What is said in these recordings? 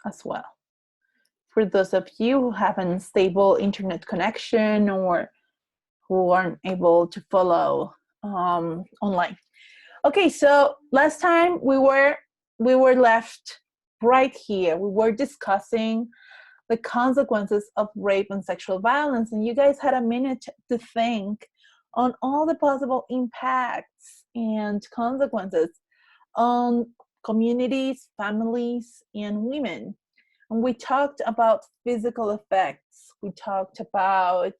as well. For those of you who have an unstable internet connection or who aren't able to follow online. Okay, so last time we were left right here. We were discussing the consequences of rape and sexual violence, and you guys had a minute to think on all the possible impacts and consequences on communities, families, and women. And we talked about physical effects. We talked about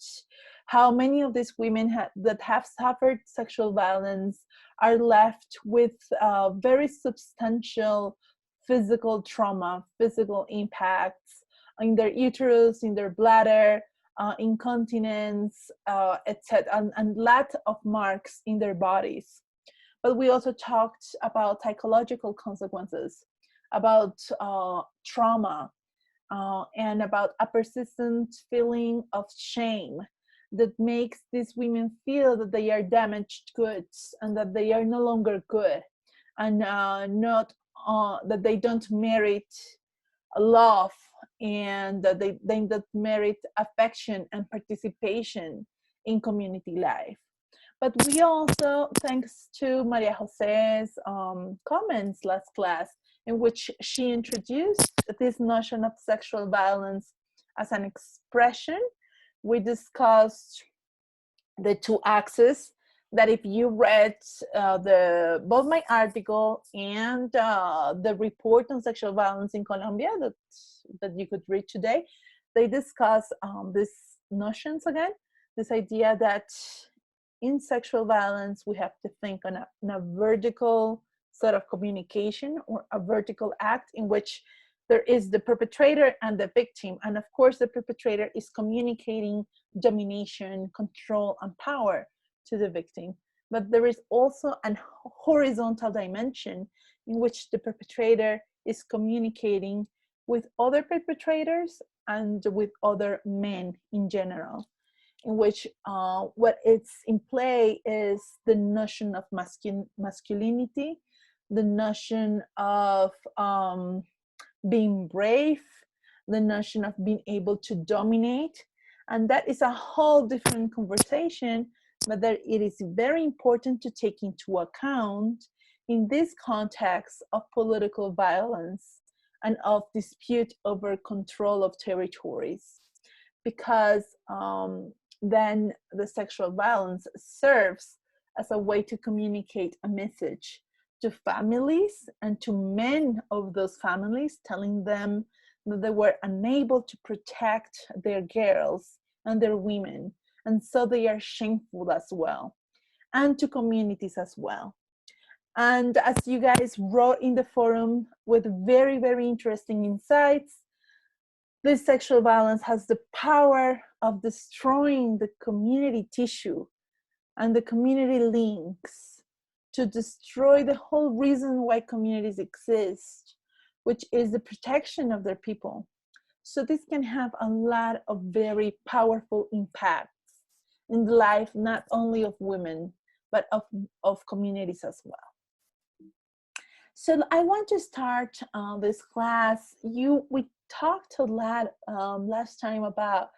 how many of these women that have suffered sexual violence are left with very substantial physical trauma, physical impacts in their uterus, in their bladder, incontinence, etc., and lot of marks in their bodies. But we also talked about psychological consequences, about trauma, and about a persistent feeling of shame that makes these women feel that they are damaged goods and that they are no longer good, and not that they don't merit love, and that they don't merit affection and participation in community life. But we also, thanks to Maria Jose's comments last class, in which she introduced this notion of sexual violence as an expression, we discussed the two axes that if you read both my article and the report on sexual violence in Colombia that you could read today, they discuss these notions again, this idea that in sexual violence, we have to think on a vertical sort of communication, or a vertical act in which there is the perpetrator and the victim. And of course, the perpetrator is communicating domination, control, and power to the victim. But there is also a horizontal dimension in which the perpetrator is communicating with other perpetrators and with other men in general, in which what it's in play is the notion of masculinity, the notion of being brave, the notion of being able to dominate. And that is a whole different conversation, but that it is very important to take into account in this context of political violence and of dispute over control of territories. Because then the sexual violence serves as a way to communicate a message to families and to men of those families, telling them that they were unable to protect their girls and their women, and so they are shameful as well, and to communities as well. And as you guys wrote in the forum with very, very interesting insights, this sexual violence has the power of destroying the community tissue and the community links, to destroy the whole reason why communities exist, which is the protection of their people. So this can have a lot of very powerful impacts in the life, not only of women, but of communities as well. So I want to start this class. We talked a lot last time about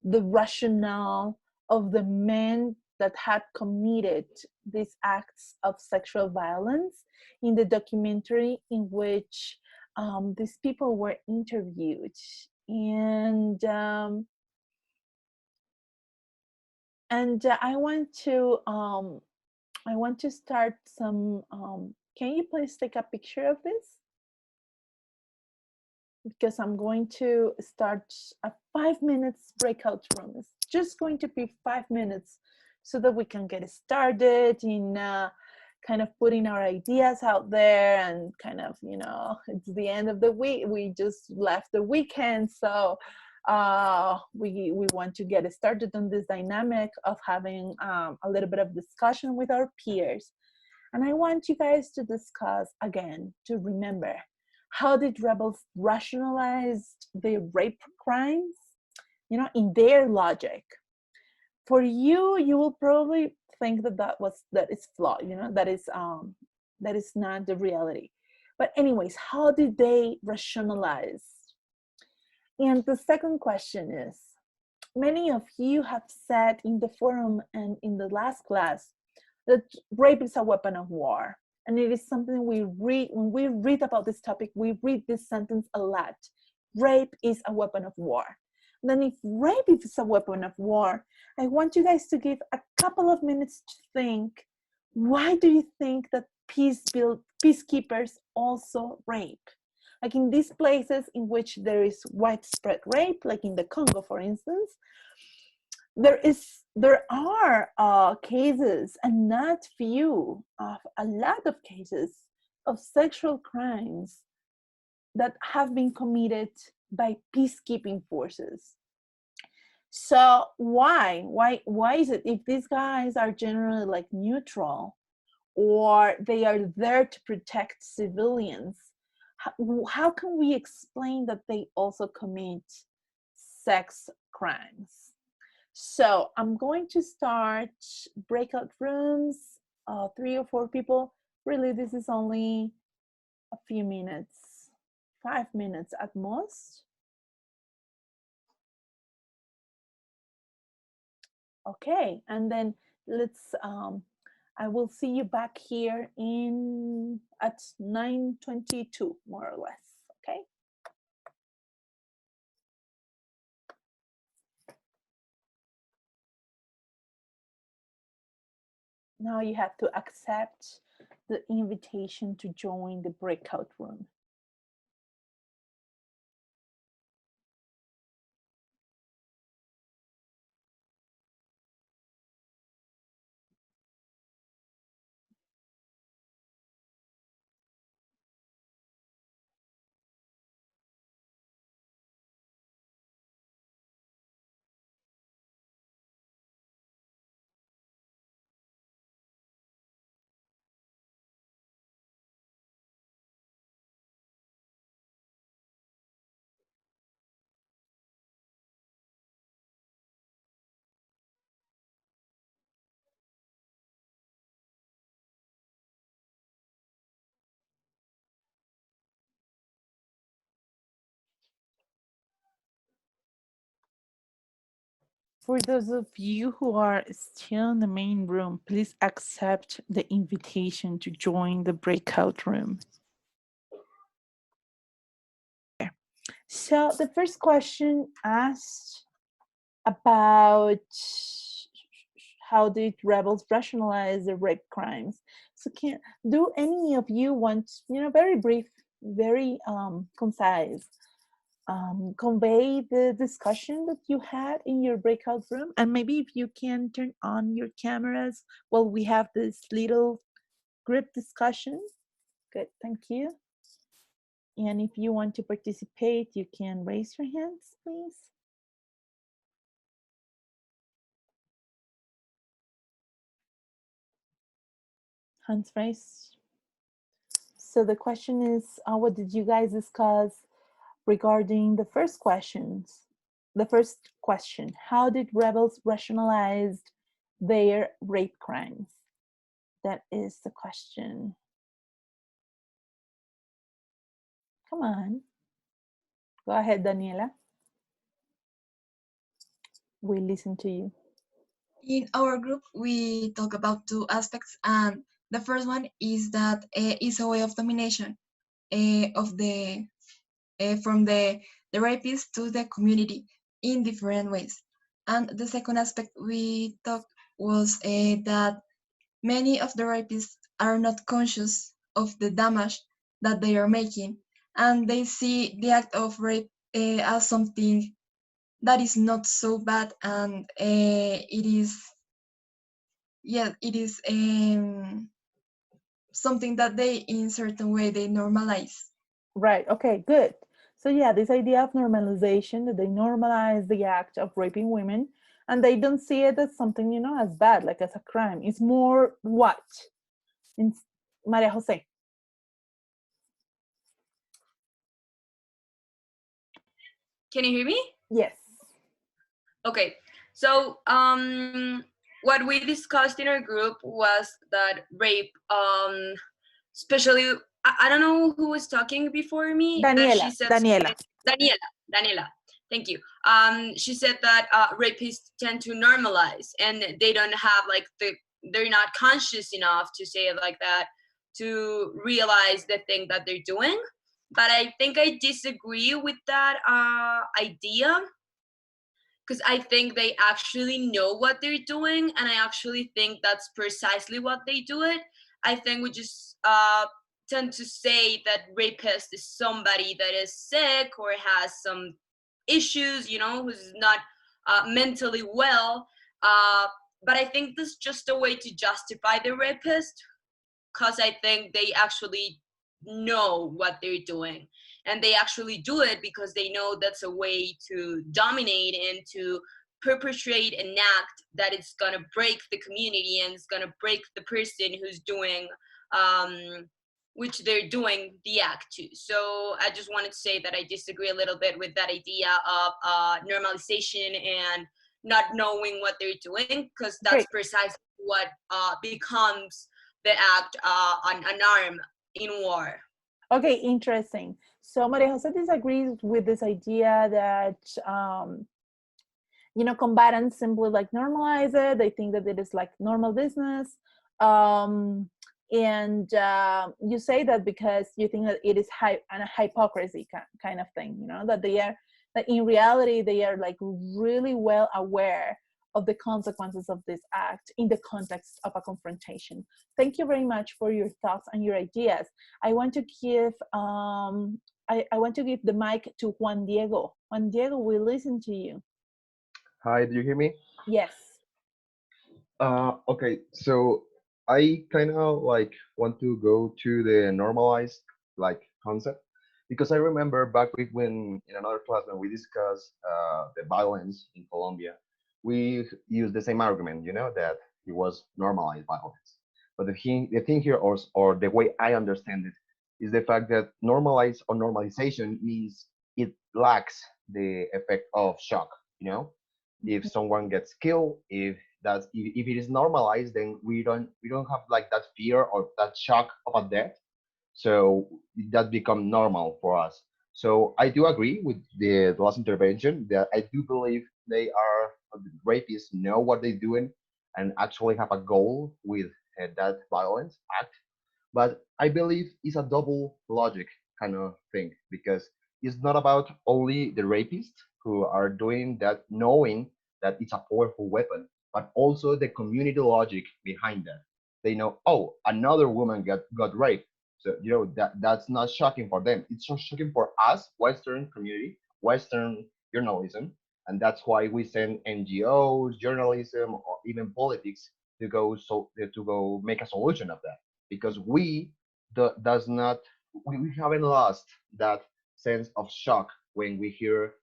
the rationale of the men that had committed these acts of sexual violence in the documentary in which these people were interviewed. And I want to start some. Can you please take a picture of this? Because I'm going to start a 5 minutes breakout room. It's just going to be 5 minutes so that we can get started in kind of putting our ideas out there, and kind of, it's the end of the week. We just left the weekend, so we want to get started on this dynamic of having a little bit of discussion with our peers. And I want you guys to discuss again, to remember, how did rebels rationalize their rape crimes, in their logic? For you, you will probably think that is flawed, that is not the reality. But anyways, how do they rationalize? And the second question is, many of you have said in the forum and in the last class that rape is a weapon of war. And it is something we read, when we read about this topic, we read this sentence a lot. Rape is a weapon of war. Then if rape is a weapon of war, I want you guys to give a couple of minutes to think, why do you think that peacekeepers also rape? Like in these places in which there is widespread rape, like in the Congo, for instance, there are cases, and not few, of a lot of cases of sexual crimes that have been committed by peacekeeping forces. So why is it, if these guys are generally like neutral, or they are there to protect civilians, how can we explain that they also commit sex crimes? So I'm going to start breakout rooms, 3 or 4 people. Really, this is only a few minutes, 5 minutes at most. Okay, and then let's, I will see you back here at 9:22, more or less, okay? Now you have to accept the invitation to join the breakout room. For those of you who are still in the main room, please accept the invitation to join the breakout room. So the first question asked about how did rebels rationalize the rape crimes. So do any of you want, very brief, very concise, convey the discussion that you had in your breakout room? And maybe if you can turn on your cameras while we have this little group discussion. Good, thank you. And if you want to participate, you can raise your hands, please. Hands raised. So the question is, what did you guys discuss regarding the first questions? The first question, how did rebels rationalize their rape crimes? That is the question. Come on. Go ahead, Daniela. We listen to you. In our group, we talk about 2 aspects, and the first one is that it's a way of domination of the from the rapist to the community in different ways. And the second aspect we talked was that many of the rapists are not conscious of the damage that they are making, and they see the act of rape as something that is not so bad, and it is something that they, in certain way, they normalize. Right, okay, good. So yeah, this idea of normalization, that they normalize the act of raping women, and they don't see it as something, as bad, like as a crime. It's more what? Maria Jose. Can you hear me? Yes. Okay, so what we discussed in our group was that rape, especially I don't know who was talking before me, but she Daniela, said Daniela. Daniela, thank you. She said that rapists tend to normalize, and they don't have like they're not conscious enough to say it like that, to realize the thing that they're doing. But I think I disagree with that idea, because I think they actually know what they're doing, and I actually think that's precisely what they do it. I think we just tend to say that rapist is somebody that is sick or has some issues, who's not mentally well. But I think this is just a way to justify the rapist, because I think they actually know what they're doing, and they actually do it because they know that's a way to dominate and to perpetrate an act that it's going to break the community and it's going to break the person who's doing which they're doing the act to. So I just wanted to say that I disagree a little bit with that idea of normalization and not knowing what they're doing, because that's Great. precisely what becomes the act an arm in war. Okay, interesting. So Maria Jose disagrees with this idea that combatants simply like normalize it. They think that it is like normal business. And you say that because you think that it is a hypocrisy kind of thing, that that in reality, they are like really well aware of the consequences of this act in the context of a confrontation. Thank you very much for your thoughts and your ideas. I want to give I want to give the mic to Juan Diego. Juan Diego, we listen to you. Hi, do you hear me? Yes. Okay, so I kind of like want to go to the normalized like concept because I remember back when in another class when we discussed the violence in Colombia, we used the same argument, that it was normalized violence. But the thing here, or the way I understand it, is the fact that normalize or normalization means it lacks the effect of shock, if someone gets killed, if it is normalized, then we don't have like that fear or that shock of a death. So that become normal for us. So I do agree with the last intervention that I do believe they are rapists know what they're doing and actually have a goal with that violence act. But I believe it's a double logic kind of thing because it's not about only the rapists who are doing that knowing that it's a powerful weapon, but also the community logic behind that. They know, oh, another woman got raped. So that's not shocking for them. It's so shocking for us, Western community, Western journalism, and that's why we send NGOs, journalism, or even politics to go make a solution of that because does not we haven't lost that sense of shock when we hear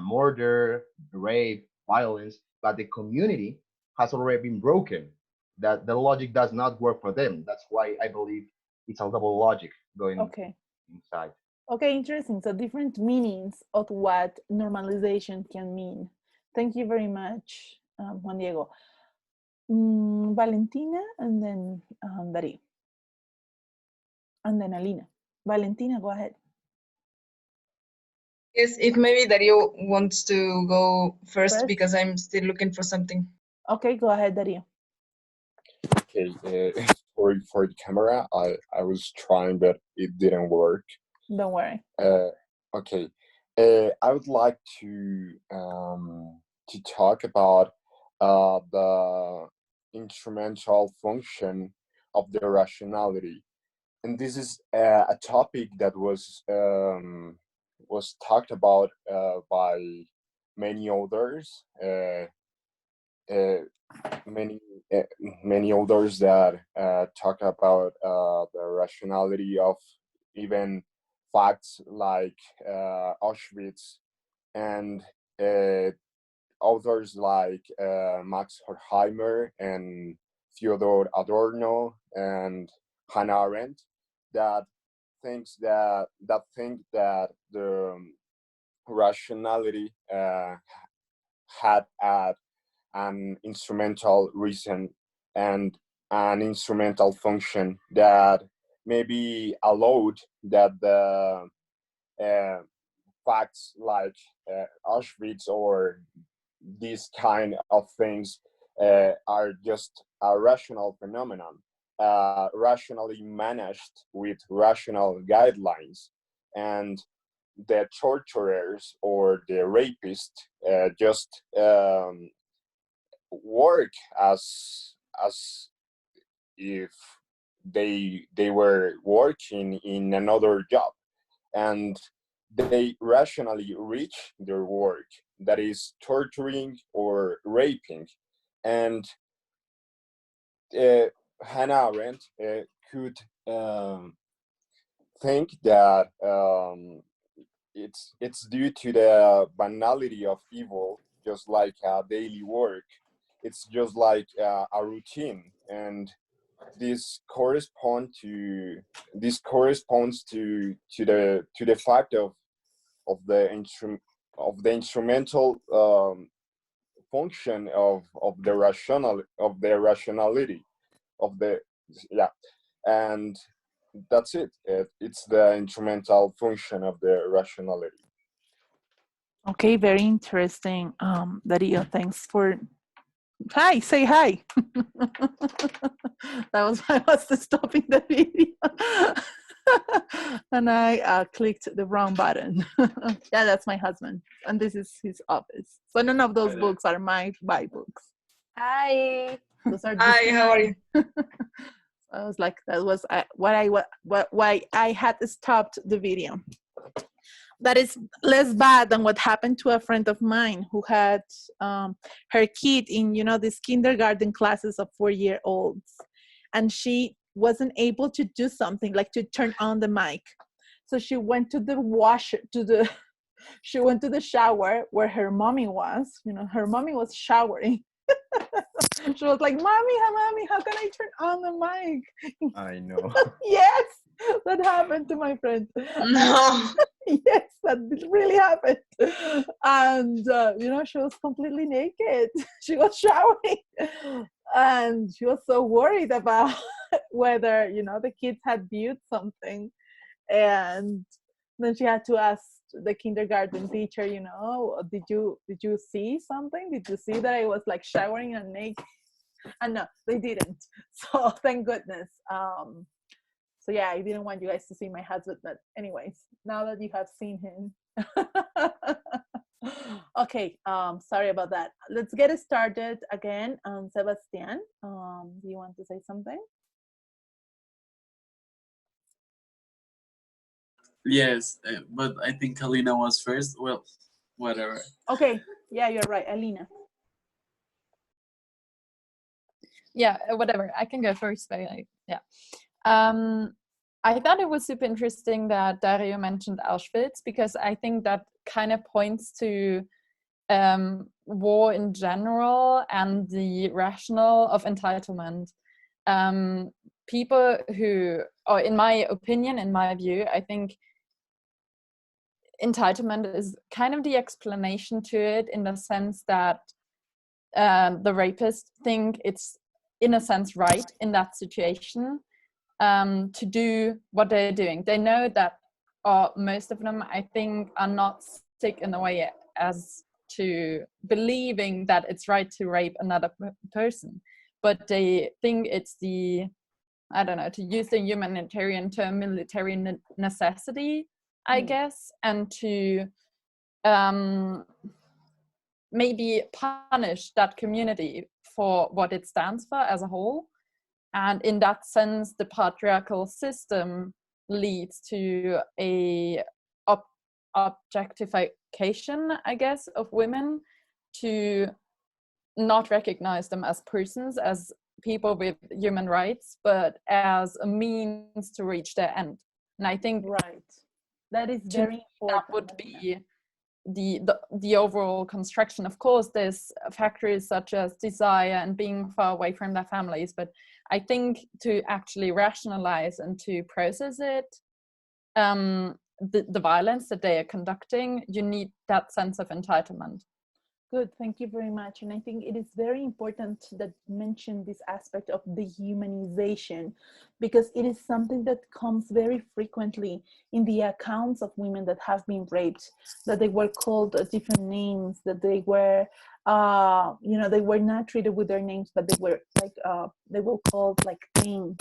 murder, rape, violence, but the community has already been broken. That the logic does not work for them. That's why I believe it's a double logic going Okay. inside. Okay, interesting. So different meanings of what normalization can mean. Thank you very much, Juan Diego. Valentina, and then Dari. And then Alina. Valentina, go ahead. Yes, if maybe Dario wants to go first First? because I'm still looking for something. Okay, go ahead, Dario. Okay, for the camera, I was trying, but it didn't work. Don't worry. Okay, I would like to talk about the instrumental function of the rationality, and this is a topic that was talked about by many authors. Uh, many many authors that talk about the rationality of even facts like Auschwitz, and authors like Max Horkheimer and Theodor Adorno and Hannah Arendt that think that the rationality had an instrumental reason and an instrumental function that maybe allowed that the facts like Auschwitz or these kind of things are just a rational phenomenon, rationally managed with rational guidelines, and the torturers or the rapist just work as if they were working in another job, and they rationally reach their work, that is torturing or raping. And Hannah Arendt could think that it's due to the banality of evil, just like daily work. It's just like a routine, and this corresponds to the fact of the instrumental function of the rationality of the, yeah. And that's it. It's the instrumental function of the rationality. Okay, very interesting. Dario, thanks for. Hi, say hi. That was I was stopping the video. And I clicked the wrong button. Yeah, that's my husband. And this is his office. So none of those books are my books. Hi. Those are Hi, how are you? I was like, that was why I had stopped the video. That is less bad than what happened to a friend of mine who had her kid in, these kindergarten classes of 4-year-olds. And she wasn't able to do something like to turn on the mic. So she went to the she went to the shower where her mommy was. Her mommy was showering. She was like, mommy, how can I turn on the mic? I know. Yes, that happened to my friend. No. Yes, that really happened. And she was completely naked. She was showering, and she was so worried about whether the kids had viewed something. And then she had to ask the kindergarten teacher, did you see something? Did you see that I was like showering and naked? And no, they didn't. So thank goodness. So yeah, I didn't want you guys to see my husband, but anyways, now that you have seen him. Okay, sorry about that. Let's get it started again. Sebastian, do you want to say something? Yes, but I think Alina was first. Well, whatever. Okay, yeah, you're right, Alina. Yeah, whatever. I can go first. Yeah. I thought it was super interesting that Dario mentioned Auschwitz, because I think that kind of points to war in general and the rationale of entitlement. People who, or in my opinion, in my view, I think entitlement is kind of the explanation to it, in the sense that the rapists think it's in a sense right in that situation to do what they're doing. They know that most of them, I think, are not sick in a way as to believing that it's right to rape another person, but they think it's the, I don't know, to use the humanitarian term, military necessity, I guess, and to maybe punish that community for what it stands for as a whole. And in that sense, the patriarchal system leads to a objectification, I guess, of women, to not recognize them as persons, as people with human rights, but as a means to reach their end. And I think right, that is very important. That would be the overall construction. Of course, there's factors such as desire and being far away from their families, but I think to actually rationalize and to process it, the violence that they are conducting, you need that sense of entitlement. Good, thank you very much. And I think it is very important that you mention this aspect of dehumanization, because it is something that comes very frequently in the accounts of women that have been raped, that they were called different names, that they were, they were not treated with their names, but they were called like things.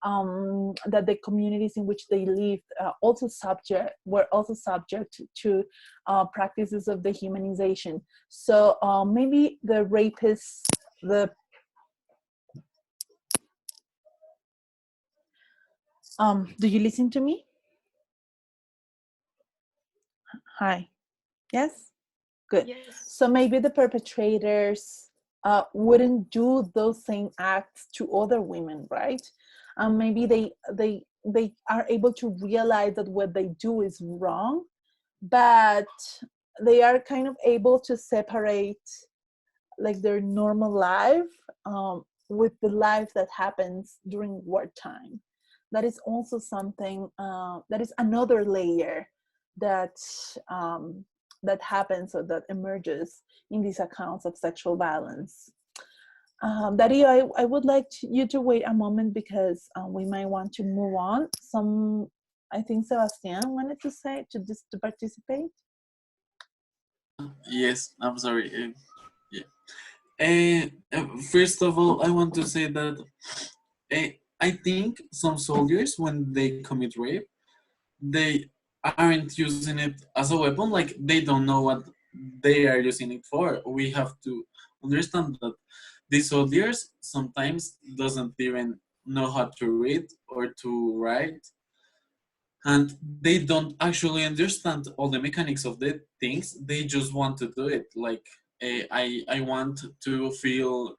That the communities in which they lived were also subject to practices of dehumanization. So maybe the rapists, do you listen to me? Hi. Yes? Good. Yes. So maybe the perpetrators wouldn't do those same acts to other women, right? Maybe they are able to realize that what they do is wrong, but they are kind of able to separate like their normal life with the life that happens during wartime. That is also something, that is another layer that that happens or that emerges in these accounts of sexual violence. Dario, I would like you to wait a moment because we might want to move on. I think Sebastian wanted to participate. Yes, I'm sorry. Yeah. First of all, I want to say that I think some soldiers, when they commit rape, they aren't using it as a weapon. Like, they don't know what they are using it for. We have to understand that these soldiers sometimes doesn't even know how to read or to write, and they don't actually understand all the mechanics of the things. They just want to do it. Like, I want to feel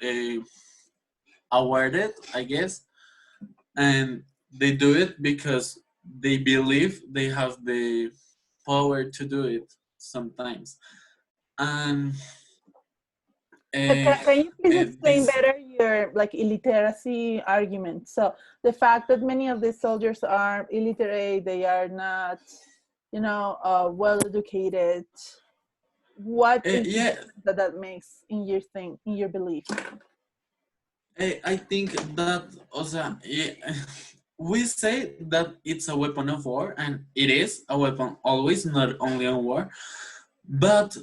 awarded, I guess, and they do it because they believe they have the power to do it sometimes. And Can you please explain this better your like illiteracy argument? So the fact that many of these soldiers are illiterate, they are not, well educated. What is the yeah, difference that makes in your belief? I think that also, yeah, we say that it's a weapon of war, and it is a weapon always, not only on war. But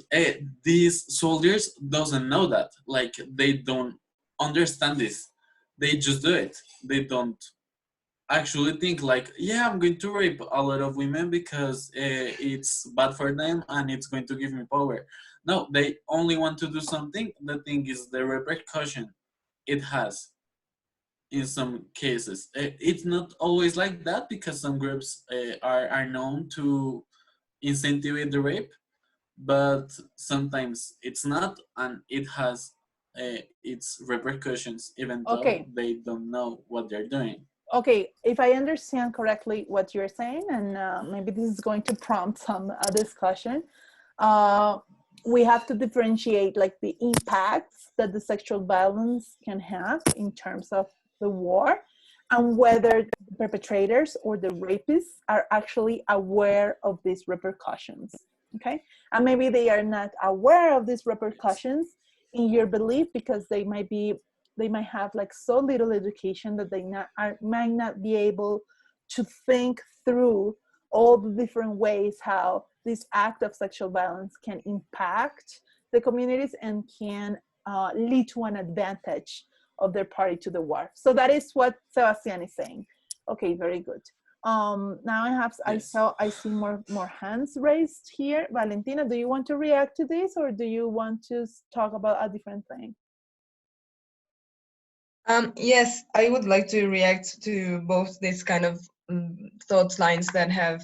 these soldiers doesn't know that. Like, they don't understand this. They just do it. They don't actually think like, yeah, I'm going to rape a lot of women because it's bad for them and it's going to give me power. No, they only want to do something. The thing is the repercussion it has in some cases. It's not always like that, because some groups are known to incentivize the rape, but sometimes it's not, and it has its repercussions even though Okay. they don't know what they're doing. Okay, if I understand correctly what you're saying, and maybe this is going to prompt some discussion, we have to differentiate like the impacts that the sexual violence can have in terms of the war, and whether the perpetrators or the rapists are actually aware of these repercussions. Okay, and maybe they are not aware of these repercussions in your belief because they might have like so little education that might not be able to think through all the different ways how this act of sexual violence can impact the communities and can lead to an advantage of their party to the war. So that is what Sebastian is saying. Okay, very good. Now Yes. I see more hands raised here. Valentina, do you want to react to this, or do you want to talk about a different thing? Yes, I would like to react to both these kind of thought lines that have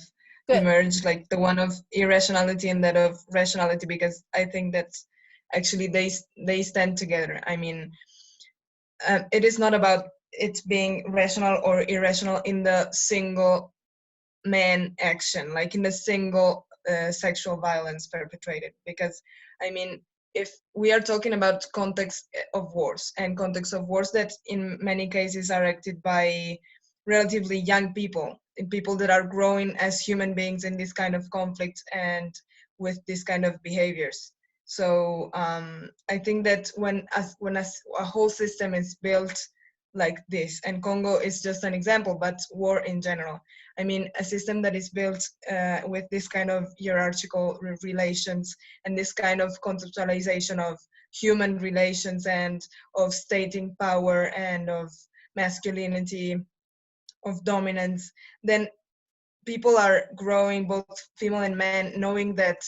Good. emerged, like the one of irrationality and that of rationality, because I think that actually they stand together. I mean, it is not about it being rational or irrational in the single man action, like in the single sexual violence perpetrated, because I mean, if we are talking about context of wars, and context of wars that in many cases are acted by relatively young people, people that are growing as human beings in this kind of conflict and with this kind of behaviors, So I think that when a whole system is built like this, and Congo is just an example, but war in general. I mean, a system that is built with this kind of hierarchical relations and this kind of conceptualization of human relations and of stating power and of masculinity, of dominance, then people are growing, both female and men, knowing that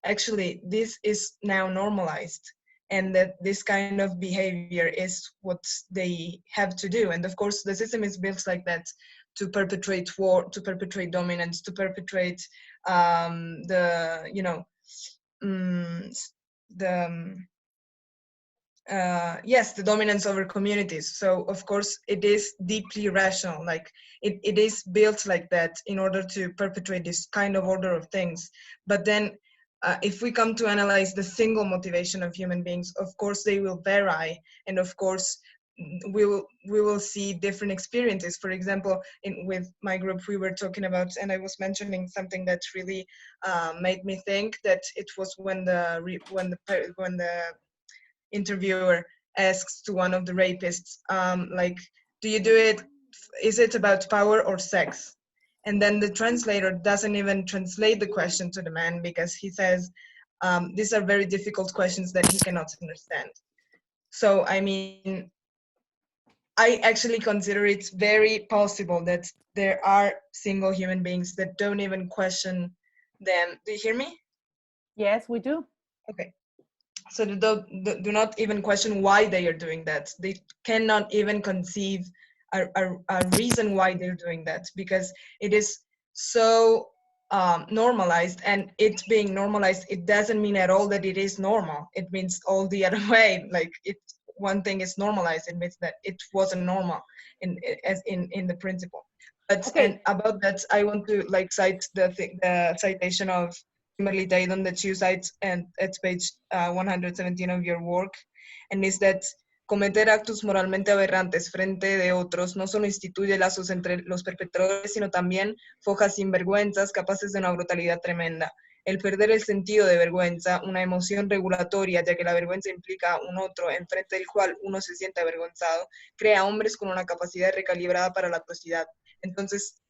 actually this is now normalized and that this kind of behavior is what they have to do. And of course, the system is built like that to perpetrate war, to perpetrate dominance, to perpetrate the, you know, the yes, the dominance over communities. So of course it is deeply rational, like it is built like that in order to perpetrate this kind of order of things. But then if we come to analyze the single motivation of human beings, of course they will vary, and of course we will see different experiences. For example, with my group we were talking about, and I was mentioning something that really made me think, that it was when the interviewer asks to one of the rapists, like, do you do it, is it about power or sex? And then the translator doesn't even translate the question to the man, because he says, these are very difficult questions that he cannot understand. So, I mean, I actually consider it very possible that there are single human beings that don't even question them. Do you hear me? Yes, we do. Okay. So they do not even question why they are doing that. They cannot even conceive a reason why they're doing that, because it is so normalized. And it being normalized, it doesn't mean at all that it is normal. It means all the other way. Like, one thing is normalized, it means that it wasn't normal in the principle. But Okay. And about that, I want to like cite the citation of Kimberly Taydon that you cite, and it's page 117 of your work, and is that cometer actos moralmente aberrantes frente de otros no solo instituye lazos entre los perpetradores, sino también foja sinvergüenzas capaces de una brutalidad tremenda. El perder el sentido de vergüenza, una emoción regulatoria, ya que la vergüenza implica a un otro en frente del cual uno se siente avergonzado, crea hombres con una capacidad recalibrada para la atrocidad. Entonces,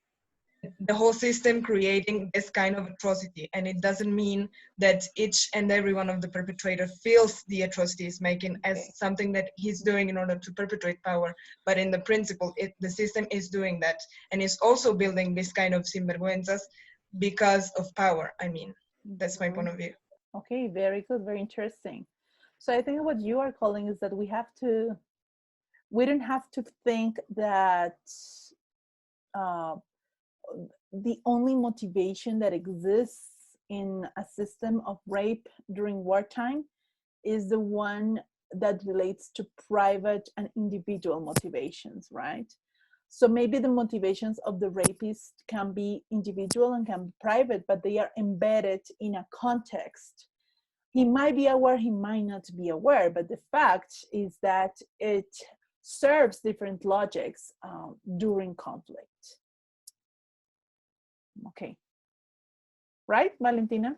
the whole system creating this kind of atrocity, and it doesn't mean that each and every one of the perpetrator feels the atrocity is making as something that he's doing in order to perpetrate power, but in the principle, the system is doing that, and is also building this kind of sinvergüenzas because of power. I mean, that's my point of view. Okay, very good, very interesting. So I think what you are calling is that we don't have to think that the only motivation that exists in a system of rape during wartime is the one that relates to private and individual motivations, right? So maybe the motivations of the rapist can be individual and can be private, but they are embedded in a context. He might be aware, he might not be aware, but the fact is that it serves different logics during conflict. Okay. Right, Valentina?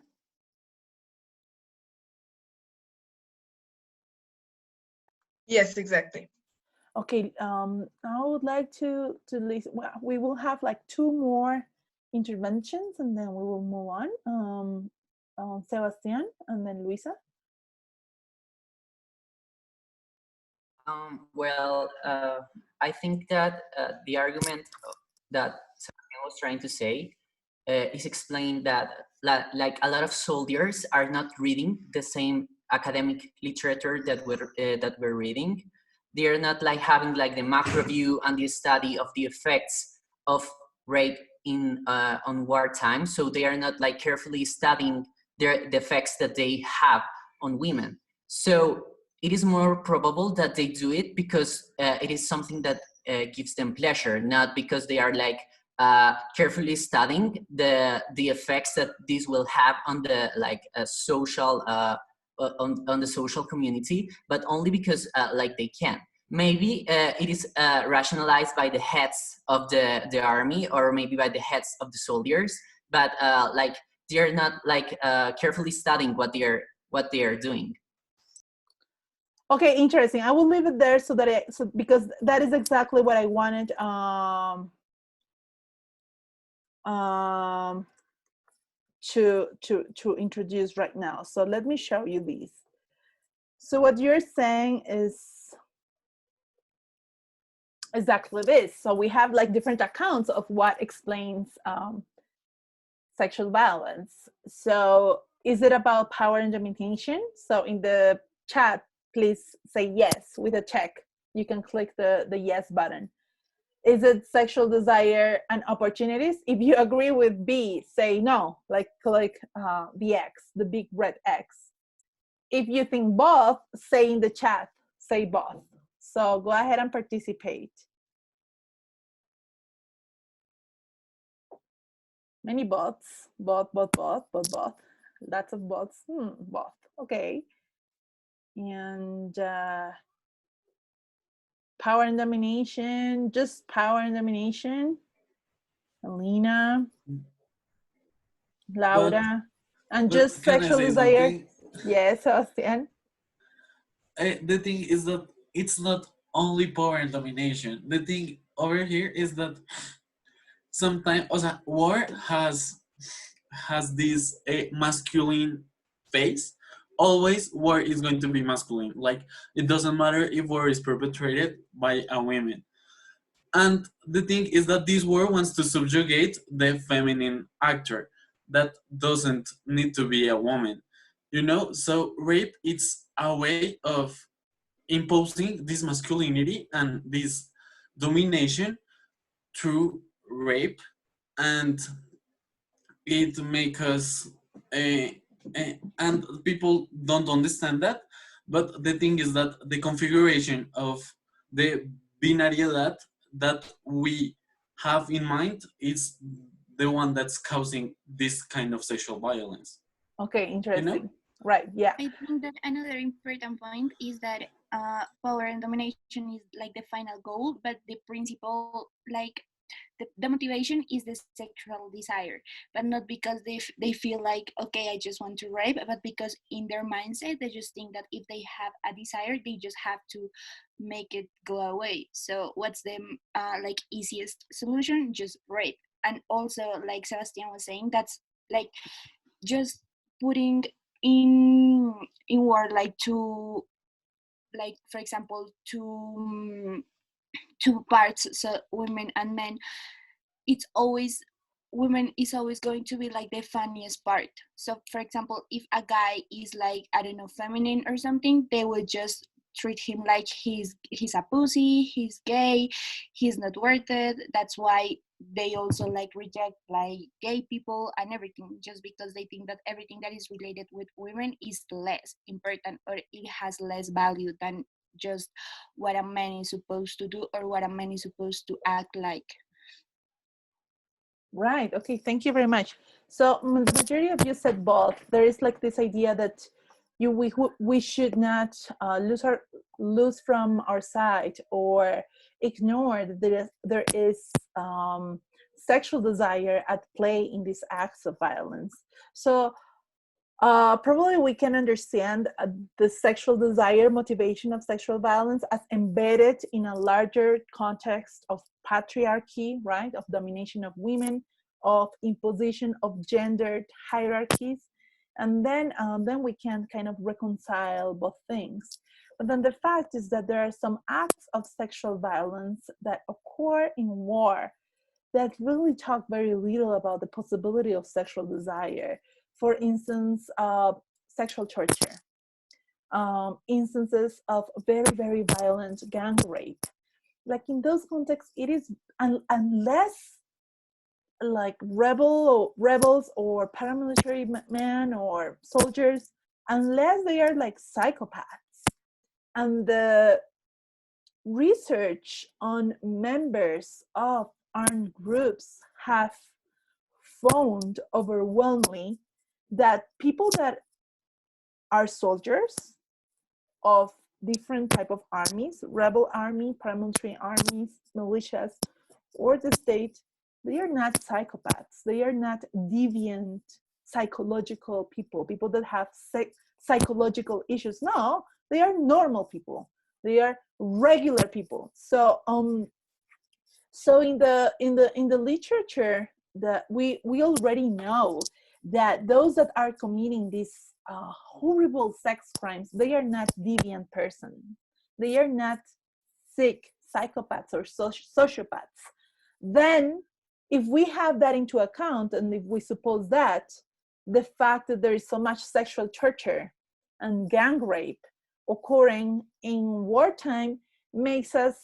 Yes, exactly. Okay, I would like to listen. Well, we will have like 2 more interventions and then we will move on. Sebastian and then Luisa. I think that the argument that Sebastian was trying to say is explained that like a lot of soldiers are not reading the same academic literature that we're reading. They are not like having like the macro view and the study of the effects of rape in on wartime. So they are not like carefully studying the effects that they have on women. So it is more probable that they do it because it is something that gives them pleasure, not because they are like carefully studying the effects that this will have on the like social on the social community, but only because like they can. Maybe it is rationalized by the heads of the army, or maybe by the heads of the soldiers, but like they're not like carefully studying what they're what they are doing. Okay, interesting. I will leave it there so that because that is exactly what I wanted to introduce right now. So let me show you these. So what you're saying is exactly this. So we have like different accounts of what explains sexual violence. So is it about power and domination? So in the chat, please say yes with a check. You can click the yes button. Is it sexual desire and opportunities? If you agree with B, say no, like click the X, the big red X. If you think both, say in the chat, say both. So go ahead and participate. Many bots, both. Lots of bots, both, okay. And power and domination, just power and domination. Alina, Laura, and But just can I sexual say desire. something? Yes, Sebastian. The thing is that it's not only power and domination. The thing over here is that sometimes, war has this masculine face. Always war is going to be masculine. Like, it doesn't matter if war is perpetrated by a woman. And the thing is that this war wants to subjugate the feminine actor that doesn't need to be a woman. You know, so rape, it's a way of imposing this masculinity and this domination through rape, and it makes us and people don't understand that. But the thing is that the configuration of the binary that we have in mind is the one that's causing this kind of sexual violence. Okay, interesting. You know? Right, yeah. I think that another important point is that power and domination is like the final goal, but the principle, like the motivation is the sexual desire, but not because they feel like, okay, I just want to rape, but because in their mindset they just think that if they have a desire, they just have to make it go away. So what's the like easiest solution? Just rape. And also, like Sebastian was saying, that's like just putting in word, like to, like for example, two parts, so women and men, it's always, women is always going to be like the funniest part. So for example, if a guy is like, I don't know, feminine or something, they will just treat him like he's a pussy, he's gay, he's not worth it. That's why they also like reject like gay people and everything, just because they think that everything that is related with women is less important, or it has less value than just what a man is supposed to do or what a man is supposed to act like. Right. Okay. Thank you very much. So the majority of you said both. There is like this idea that we should not lose from our sight or ignore that there is sexual desire at play in these acts of violence. So probably we can understand the sexual desire motivation of sexual violence as embedded in a larger context of patriarchy, right? Of domination of women, of imposition of gendered hierarchies. And then we can kind of reconcile both things. But then the fact is that there are some acts of sexual violence that occur in war that really talk very little about the possibility of sexual desire. For instance, sexual torture, instances of very, very violent gang rape. Like in those contexts, it is, unless like rebels or paramilitary men or soldiers, unless they are like psychopaths. And the research on members of armed groups have found overwhelmingly that people that are soldiers of different type of armies, rebel army, paramilitary armies, militias, or the state, they are not psychopaths. They are not deviant psychological people, people that have psychological issues. No, they are normal people. They are regular people. So so in the literature, that we already know that those that are committing these horrible sex crimes, they are not deviant persons. They are not sick psychopaths or sociopaths. Then if we have that into account, and if we suppose that the fact that there is so much sexual torture and gang rape occurring in wartime makes us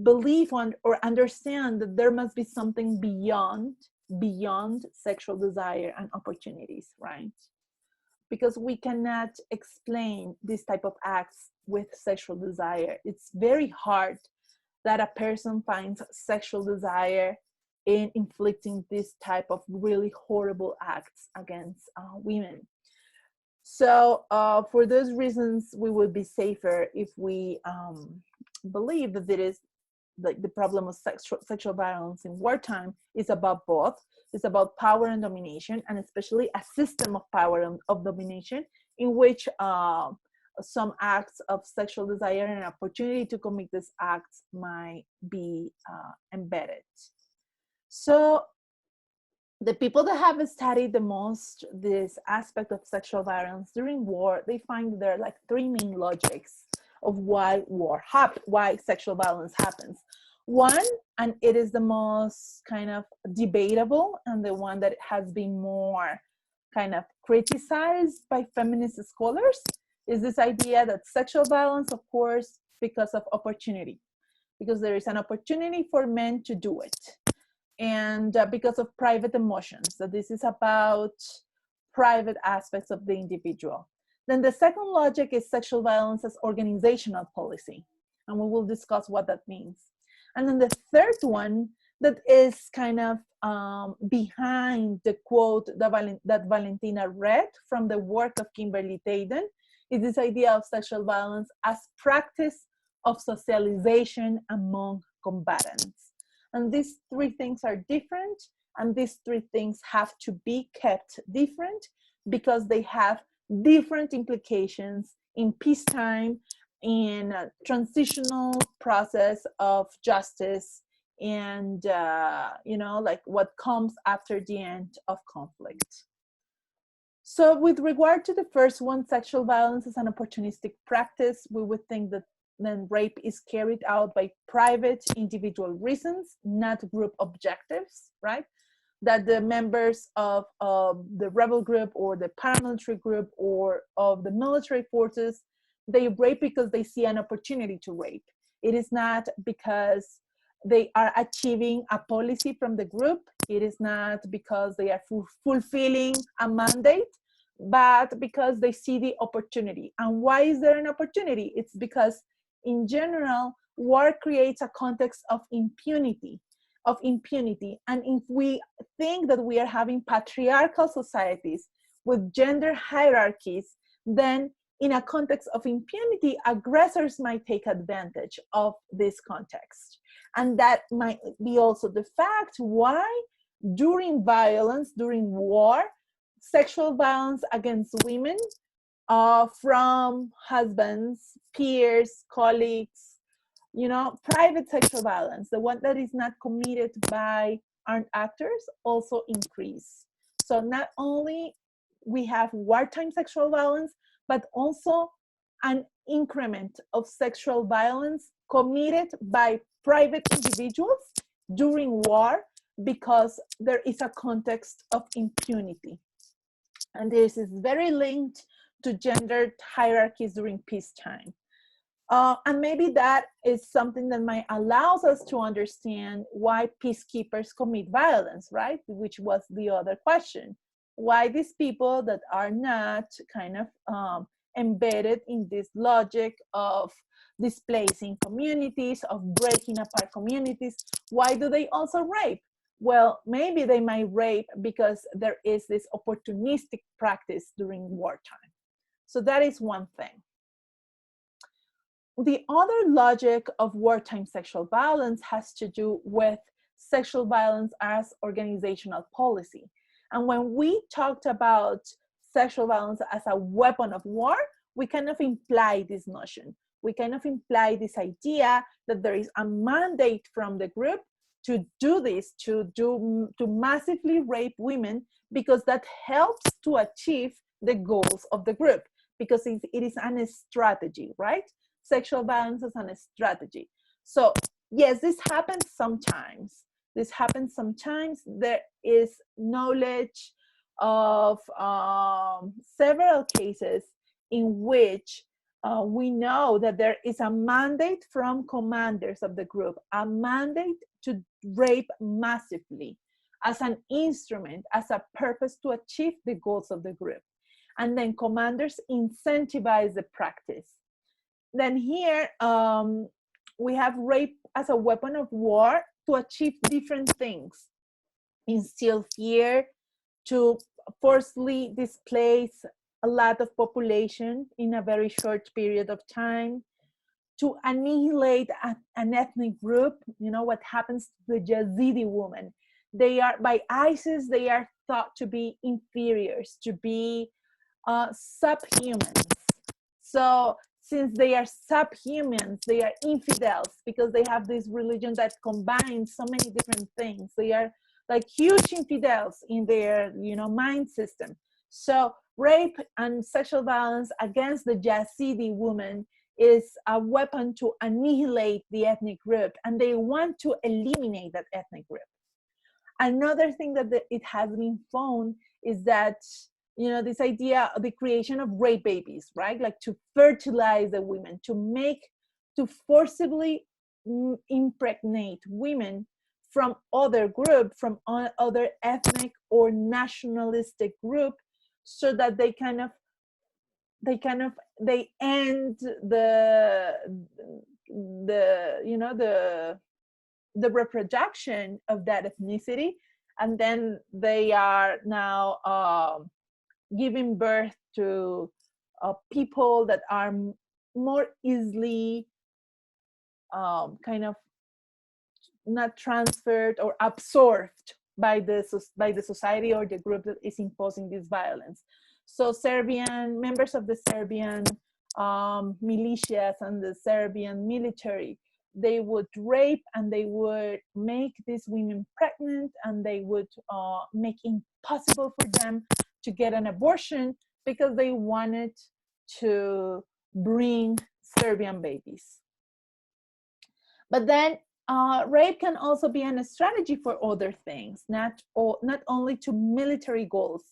believe or understand that there must be something beyond sexual desire and opportunities, right? Because we cannot explain this type of acts with sexual desire. It's very hard that a person finds sexual desire in inflicting this type of really horrible acts against women. So for those reasons, we would be safer if we believe that it is like the problem of sexual violence in wartime is about both. It's about power and domination, and especially a system of power and of domination in which some acts of sexual desire and opportunity to commit these acts might be embedded. So the people that have studied the most this aspect of sexual violence during war, they find there are like three main logics of why why sexual violence happens. One, and it is the most kind of debatable and the one that has been more kind of criticized by feminist scholars, is this idea that sexual violence, of course, because of opportunity, because there is an opportunity for men to do it, and because of private emotions, that this is about private aspects of the individual. Then the second logic is sexual violence as organizational policy, and we will discuss what that means. And then the third one that is kind of behind the quote that Valentina read from the work of Kimberly Tayden is this idea of sexual violence as practice of socialization among combatants. And these three things are different, and these three things have to be kept different because they have different implications in peacetime, in a transitional process of justice, and like what comes after the end of conflict. So with regard to the first one, sexual violence is an opportunistic practice. We would think that then rape is carried out by private individual reasons, not group objectives, right? That the members of the rebel group or the paramilitary group or of the military forces, they rape because they see an opportunity to rape. It is not because they are achieving a policy from the group. It is not because they are fulfilling a mandate, but because they see the opportunity. And why is there an opportunity? It's because in general, war creates a context of impunity. And if we think that we are having patriarchal societies with gender hierarchies, then in a context of impunity, aggressors might take advantage of this context. And that might be also the fact why during violence, during war, sexual violence against women from husbands, peers, colleagues, private sexual violence, the one that is not committed by armed actors, also increase. So not only we have wartime sexual violence, but also an increment of sexual violence committed by private individuals during war because there is a context of impunity. And this is very linked to gendered hierarchies during peacetime. And maybe that is something that might allow us to understand why peacekeepers commit violence, right? Which was the other question. Why these people that are not kind of embedded in this logic of displacing communities, of breaking apart communities, why do they also rape? Well, maybe they might rape because there is this opportunistic practice during wartime. So that is one thing. The other logic of wartime sexual violence has to do with sexual violence as organizational policy. And when we talked about sexual violence as a weapon of war, we kind of imply this notion. We kind of imply this idea that there is a mandate from the group to do this, to massively rape women, because that helps to achieve the goals of the group, because it is a strategy, right? Sexual violence is a strategy. So yes, this happens sometimes. This happens sometimes. There is knowledge of several cases in which we know that there is a mandate from commanders of the group, a mandate to rape massively as an instrument, as a purpose to achieve the goals of the group. And then commanders incentivize the practice. Then here, we have rape as a weapon of war to achieve different things. Instill fear, to forcibly displace a lot of population in a very short period of time, to annihilate an ethnic group. You know what happens to the Yazidi women? They are, by ISIS, they are thought to be inferiors, to be subhumans. So since they are subhumans, they are infidels, because they have this religion that combines so many different things. They are like huge infidels in their, you know, mind system. So rape and sexual violence against the Yazidi woman is a weapon to annihilate the ethnic group, and they want to eliminate that ethnic group. Another thing that it has been found is that, you know, this idea of the creation of rape babies, right? Like to fertilize the women, to forcibly impregnate women from other group, from other ethnic or nationalistic group, so that they end the reproduction of that ethnicity, and then they are now giving birth to people that are more easily kind of not transferred or absorbed by the society or the group that is imposing this violence. So members of the Serbian militias and the Serbian military, they would rape and they would make these women pregnant, and they would make it impossible for them to get an abortion, because they wanted to bring Serbian babies. But then rape can also be a strategy for other things, not only to military goals,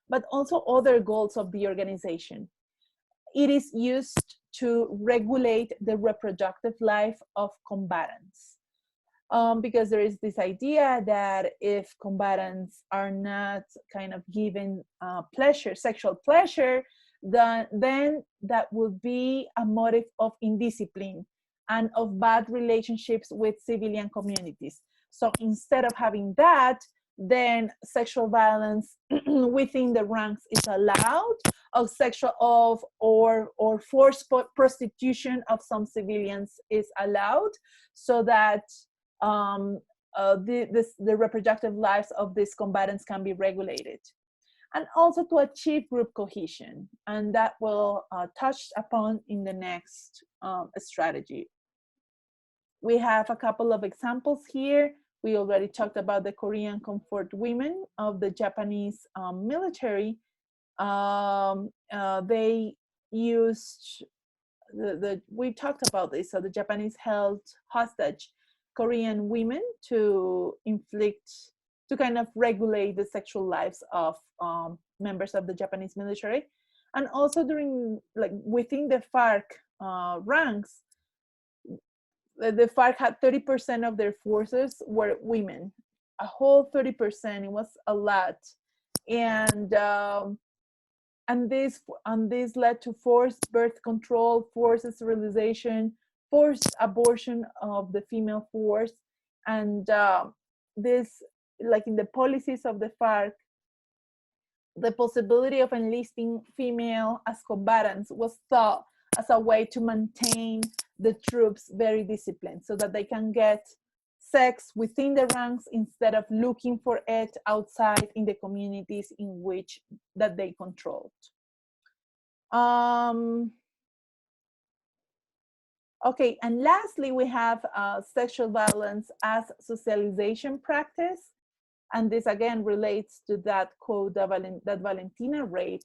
but also other goals of the organization. It is used to regulate the reproductive life of combatants. Because there is this idea that if combatants are not kind of given sexual pleasure, then that would be a motive of indiscipline and of bad relationships with civilian communities. So instead of having that, then sexual violence within the ranks is allowed, or forced prostitution of some civilians is allowed, so that the reproductive lives of these combatants can be regulated. And also to achieve group cohesion, and that will touch upon in the next strategy. We have a couple of examples here. We already talked about the Korean comfort women of the Japanese military. They used we talked about this. So the Japanese held hostage Korean women to kind of regulate the sexual lives of members of the Japanese military. And also within the FARC ranks, the FARC had 30% of their forces were women, a whole 30%. It was a lot. And this led to forced birth control, forced sterilization, forced abortion of the female force. And this, like in the policies of the FARC, the possibility of enlisting female as combatants was thought as a way to maintain the troops very disciplined, so that they can get sex within the ranks instead of looking for it outside in the communities in which that they controlled. Okay, and lastly, we have sexual violence as socialization practice. And this again relates to that quote that Valentina read,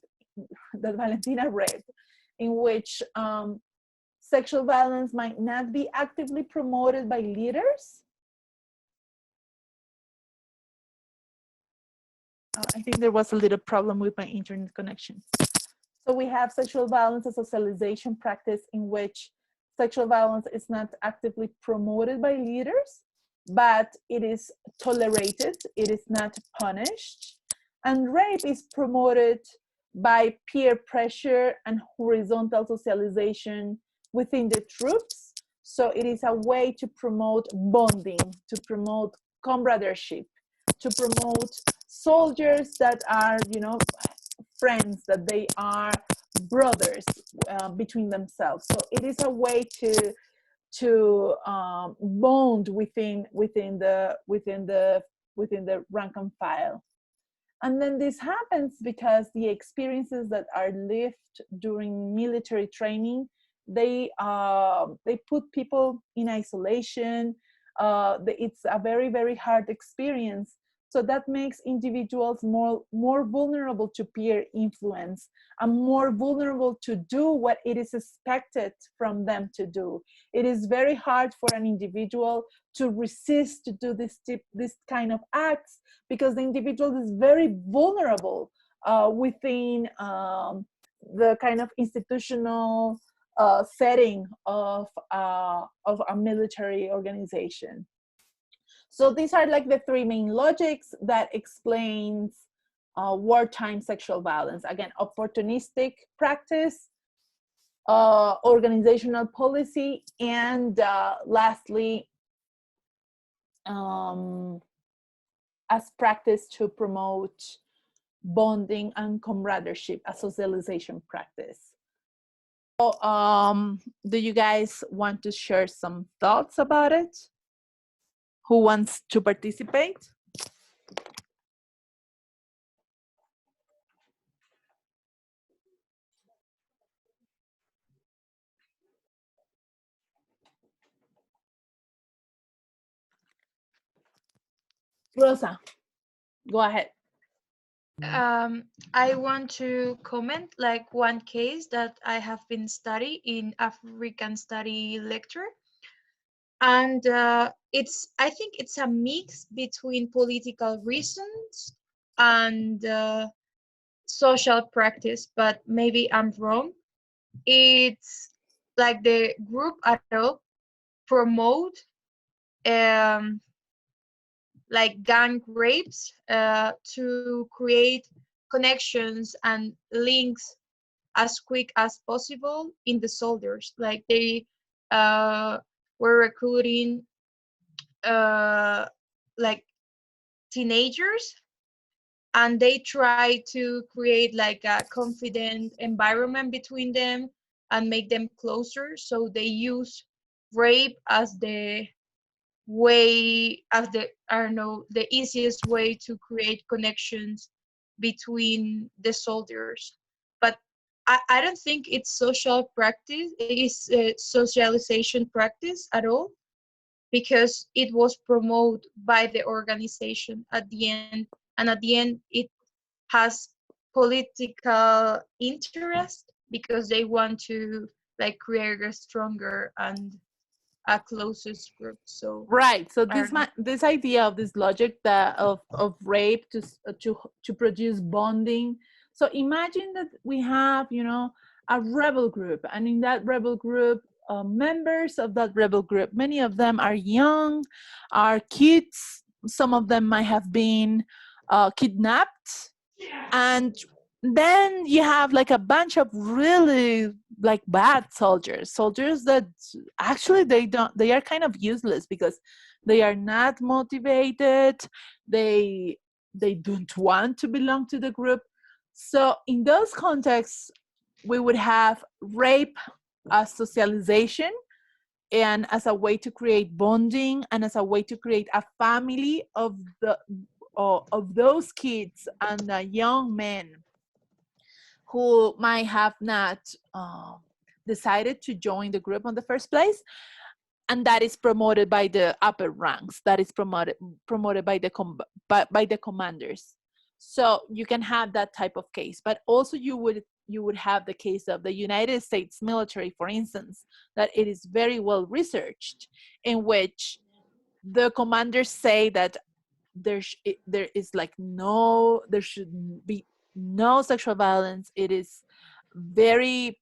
in which sexual violence might not be actively promoted by leaders. I think there was a little problem with my internet connection. So we have sexual violence as a socialization practice in which sexual violence is not actively promoted by leaders, but it is tolerated, it is not punished. And rape is promoted by peer pressure and horizontal socialization within the troops. So it is a way to promote bonding, to promote comradeship, to promote soldiers that are, you know, friends, that they are brothers between themselves. So it is a way to bond within the rank and file. And then this happens because the experiences that are lived during military training, they put people in isolation. It's a very, very hard experience. So that makes individuals more vulnerable to peer influence and more vulnerable to do what it is expected from them to do. It is very hard for an individual to resist to do this kind of acts because the individual is very vulnerable within the kind of institutional setting of a military organization. So these are like the three main logics that explains wartime sexual violence. Again, opportunistic practice, organizational policy, and lastly, as practice to promote bonding and comradeship, a socialization practice. So, do you guys want to share some thoughts about it? Who wants to participate? Rosa, go ahead. I want to comment like one case that I have been studying in African study lecture, and I think it's a mix between political reasons and social practice, but maybe I'm wrong. It's like the group at all promote like gang rapes to create connections and links as quick as possible in the soldiers. Like they were recruiting like teenagers, and they try to create like a confident environment between them and make them closer. So they use rape as the way, as the, I don't know, the easiest way to create connections between the soldiers. But I don't think it's social practice, it's socialization practice at all, because it was promoted by the organization at the end, and at the end it has political interest because they want to like create a stronger and a closest group. So right. So this idea of this logic that of rape to produce bonding. So imagine that we have, you know, a rebel group, and in that rebel group, members of that rebel group, many of them are young, are kids. Some of them might have been kidnapped, and then you have like a bunch of really like bad soldiers that actually they are kind of useless because they are not motivated, they don't want to belong to the group. So in those contexts we would have rape as socialization, and as a way to create bonding and as a way to create a family of those kids and young men who might have not decided to join the group in the first place, and that is promoted by the upper ranks, that is promoted by the commanders. So you can have that type of case, but also you would have the case of the United States military, for instance, that it is very well researched, in which the commanders say that there should be no sexual violence. It is very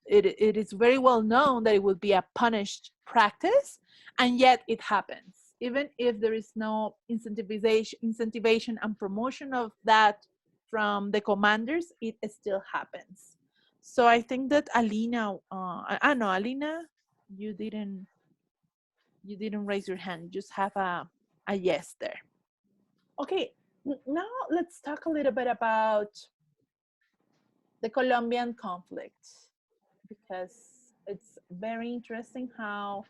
it is very well known that it would be a punished practice, and yet it happens. Even if there is no incentivization and promotion of that from the commanders, it still happens. So I think that Alina, Alina, you didn't raise your hand. You just have a yes there. Okay, now let's talk a little bit about the Colombian conflict, because it's very interesting how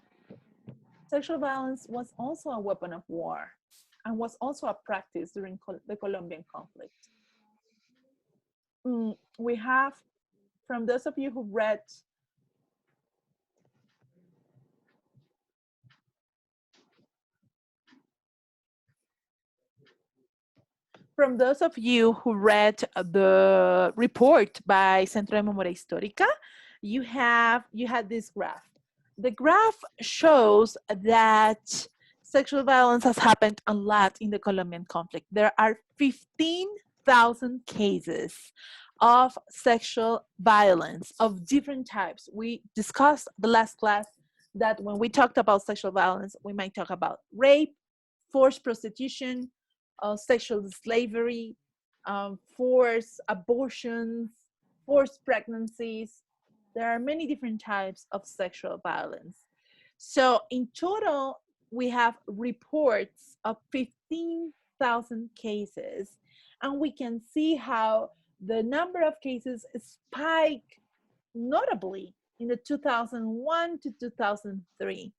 sexual violence was also a weapon of war and was also a practice during the Colombian conflict. We have, from those of you who read the report by Centro de Memoria Histórica, you had this graph. The graph shows that sexual violence has happened a lot in the Colombian conflict. There are 15,000 cases of sexual violence of different types. We discussed the last class that when we talked about sexual violence, we might talk about rape, forced prostitution, sexual slavery, forced abortions, forced pregnancies. There are many different types of sexual violence. So in total, we have reports of 15,000 cases, and we can see how the number of cases spiked notably in the 2001 to 2003.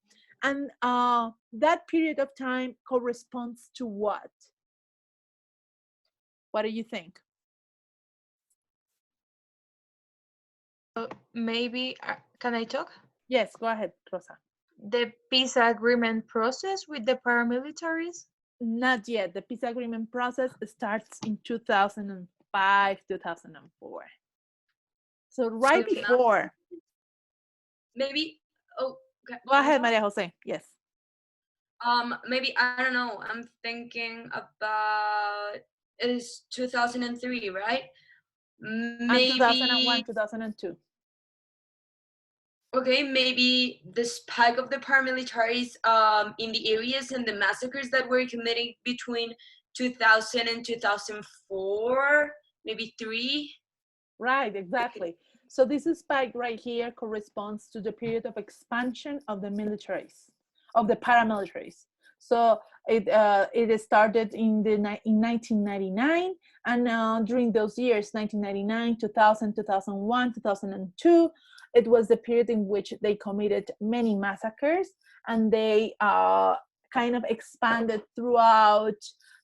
And that period of time corresponds to what? What do you think? Maybe, can I talk? Yes, go ahead, Rosa. The peace agreement process with the paramilitaries? Not yet. The peace agreement process starts in 2005, 2004. So right before. Maybe, oh, okay. Go ahead, Maria Jose, yes. Maybe, I don't know, I'm thinking about, it is 2003, right? Maybe. And 2001, 2002. Okay, maybe the spike of the paramilitaries in the areas and the massacres that were committed between 2000 and 2004, maybe 3. Right, exactly. So this spike right here corresponds to the period of expansion of the militaries, of the paramilitaries. So it started in 1999, and during those years, 1999, 2000, 2001, 2002, it was the period in which they committed many massacres, and they kind of expanded throughout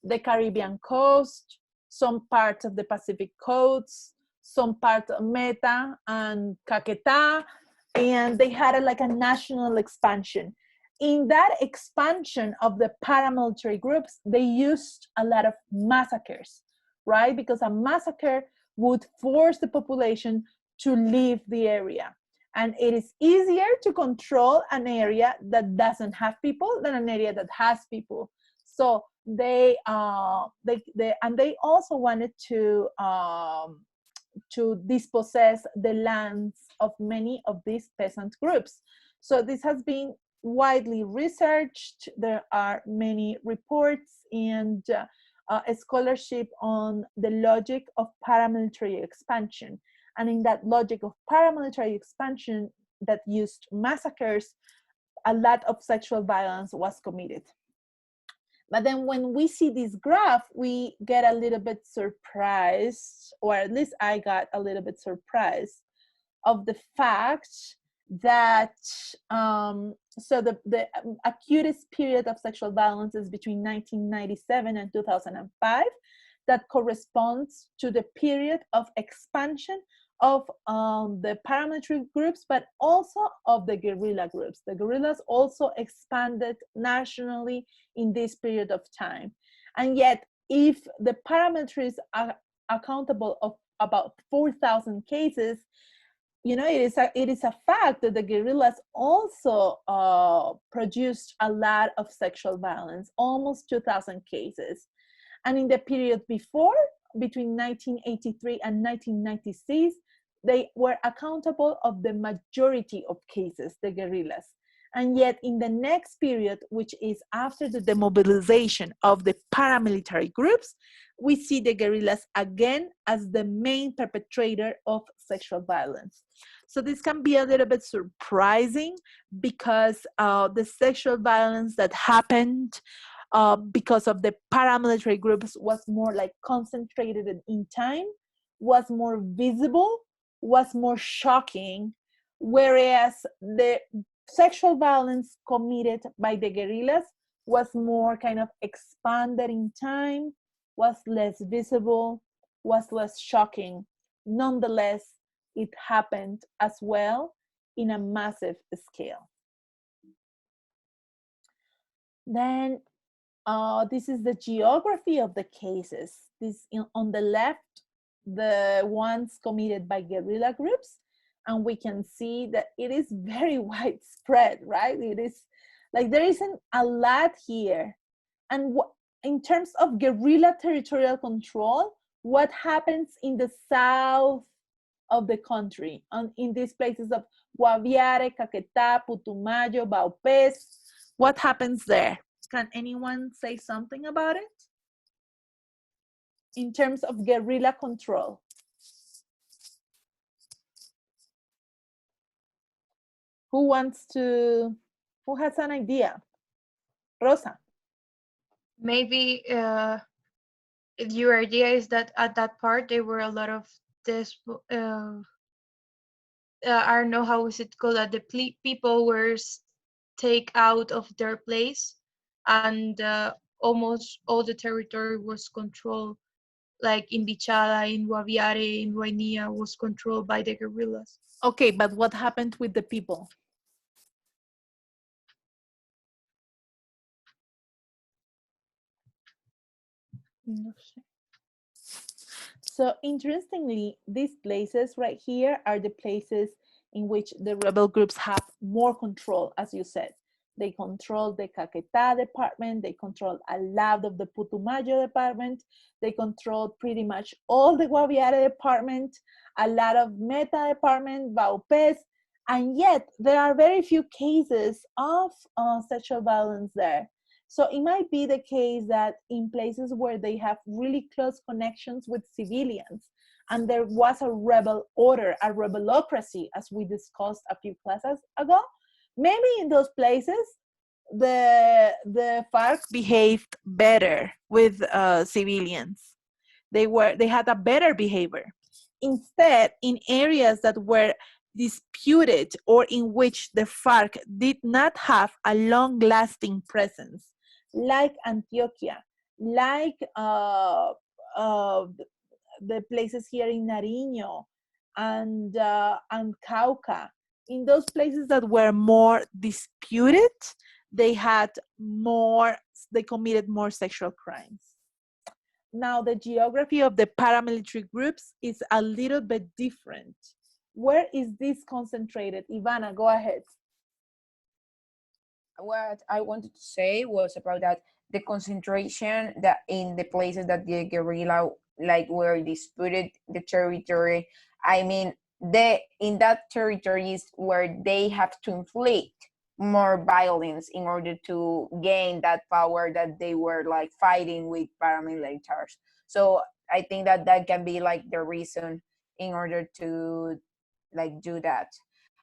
the Caribbean coast, some parts of the Pacific coast, some parts of Meta and Caquetá, and they had like a national expansion. In that expansion of the paramilitary groups, they used a lot of massacres, right? Because a massacre would force the population to leave the area. And it is easier to control an area that doesn't have people than an area that has people. So they also wanted to dispossess the lands of many of these peasant groups. So this has been widely researched. There are many reports and a scholarship on the logic of paramilitary expansion. And in that logic of paramilitary expansion that used massacres, a lot of sexual violence was committed. But then when we see this graph, we get a little bit surprised, or at least I got a little bit surprised of the fact that so the acutest period of sexual violence is between 1997 and 2005. That corresponds to the period of expansion of the paramilitary groups, but also of the guerrilla groups. The guerrillas also expanded nationally in this period of time. And yet, if the paramilitaries are accountable of about 4,000 cases, you know, it is a fact that the guerrillas also produced a lot of sexual violence, almost 2,000 cases. And in the period before, between 1983 and 1996, they were accountable of the majority of cases, the guerrillas. And yet in the next period, which is after the demobilization of the paramilitary groups, we see the guerrillas again as the main perpetrator of sexual violence. So this can be a little bit surprising because the sexual violence that happened because of the paramilitary groups was more like concentrated in time, was more visible, was more shocking, whereas the sexual violence committed by the guerrillas was more kind of expanded in time, was less visible, was less shocking. Nonetheless, it happened as well in a massive scale. Then this is the geography of the cases. On the left, the ones committed by guerrilla groups, and we can see that it is very widespread, right? It is like there isn't a lot here. And in terms of guerrilla territorial control, what happens in the south of the country, in these places of Guaviare, Caquetá, Putumayo, Baupés, what happens there? Can anyone say something about it? In terms of guerrilla control. Who has an idea? Rosa. Maybe your idea is that at that part there were a lot of this I don't know how is it called, that the people were take out of their place, and almost all the territory was controlled, like in Bichada, in Guaviare, in Guainía, was controlled by the guerrillas. Okay, but what happened with the people? No sé. So interestingly, these places right here are the places in which the rebel groups have more control, as you said. They control the Caquetá department, they control a lot of the Putumayo department, they control pretty much all the Guaviare department, a lot of Meta department, Baupés, and yet there are very few cases of sexual violence there. So it might be the case that in places where they have really close connections with civilians, and there was a rebel order, a rebelocracy, as we discussed a few classes ago, maybe in those places, the FARC behaved better with civilians. They had a better behavior. Instead, in areas that were disputed or in which the FARC did not have a long-lasting presence, like Antioquia, like the places here in Nariño and Cauca, in those places that were more disputed, they committed more sexual crimes. Now, the geography of the paramilitary groups is a little bit different. Where is this concentrated? Ivana, go ahead. What I wanted to say was about that the concentration that in the places that the guerrilla like were disputed the territory. I mean, in that territories where they have to inflict more violence in order to gain that power that they were like fighting with paramilitaries. So I think that that can be like the reason in order to like do that.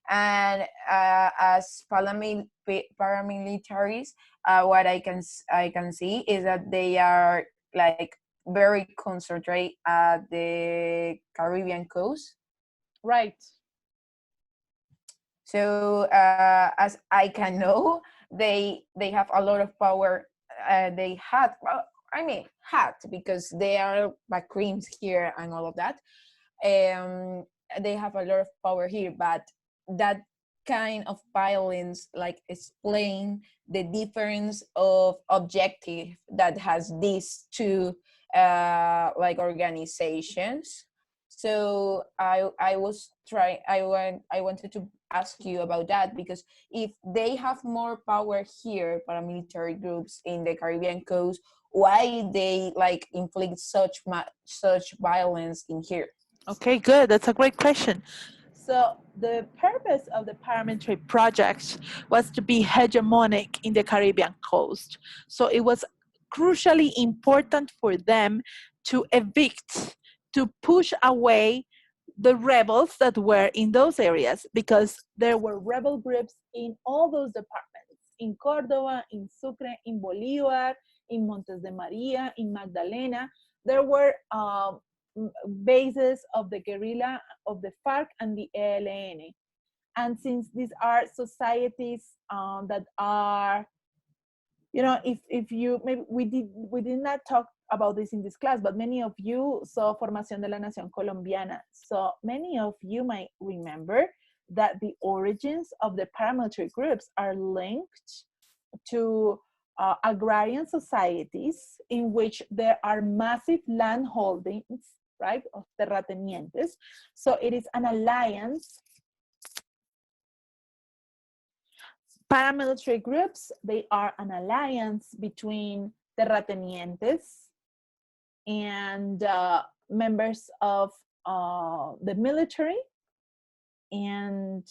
And as paramilitaries, what I can see is that they are like very concentrated at the Caribbean coast. Right. So as I can know, they have a lot of power. They had, well, I mean, had, because they are like creams here and all of that. They have a lot of power here, but that kind of violence like explain the difference of objective that has these two like organizations. So I wanted to ask you about that, because if they have more power here, paramilitary groups in the Caribbean coast, why they like inflict such violence in here? Okay, good. That's a great question. So the purpose of the paramilitary project was to be hegemonic in the Caribbean coast. So it was crucially important for them to evict, to push away the rebels that were in those areas, because there were rebel groups in all those departments, in Córdoba, in Sucre, in Bolívar, in Montes de María, in Magdalena. There were bases of the guerrilla of the FARC and the ELN. And since these are societies that are, you know, if you, maybe we did not talk about this in this class, but many of you saw Formación de la Nación Colombiana. So many of you might remember that the origins of the paramilitary groups are linked to agrarian societies in which there are massive land holdings, right, of terratenientes. So it is an alliance. Paramilitary groups, they are an alliance between terratenientes and members of the military and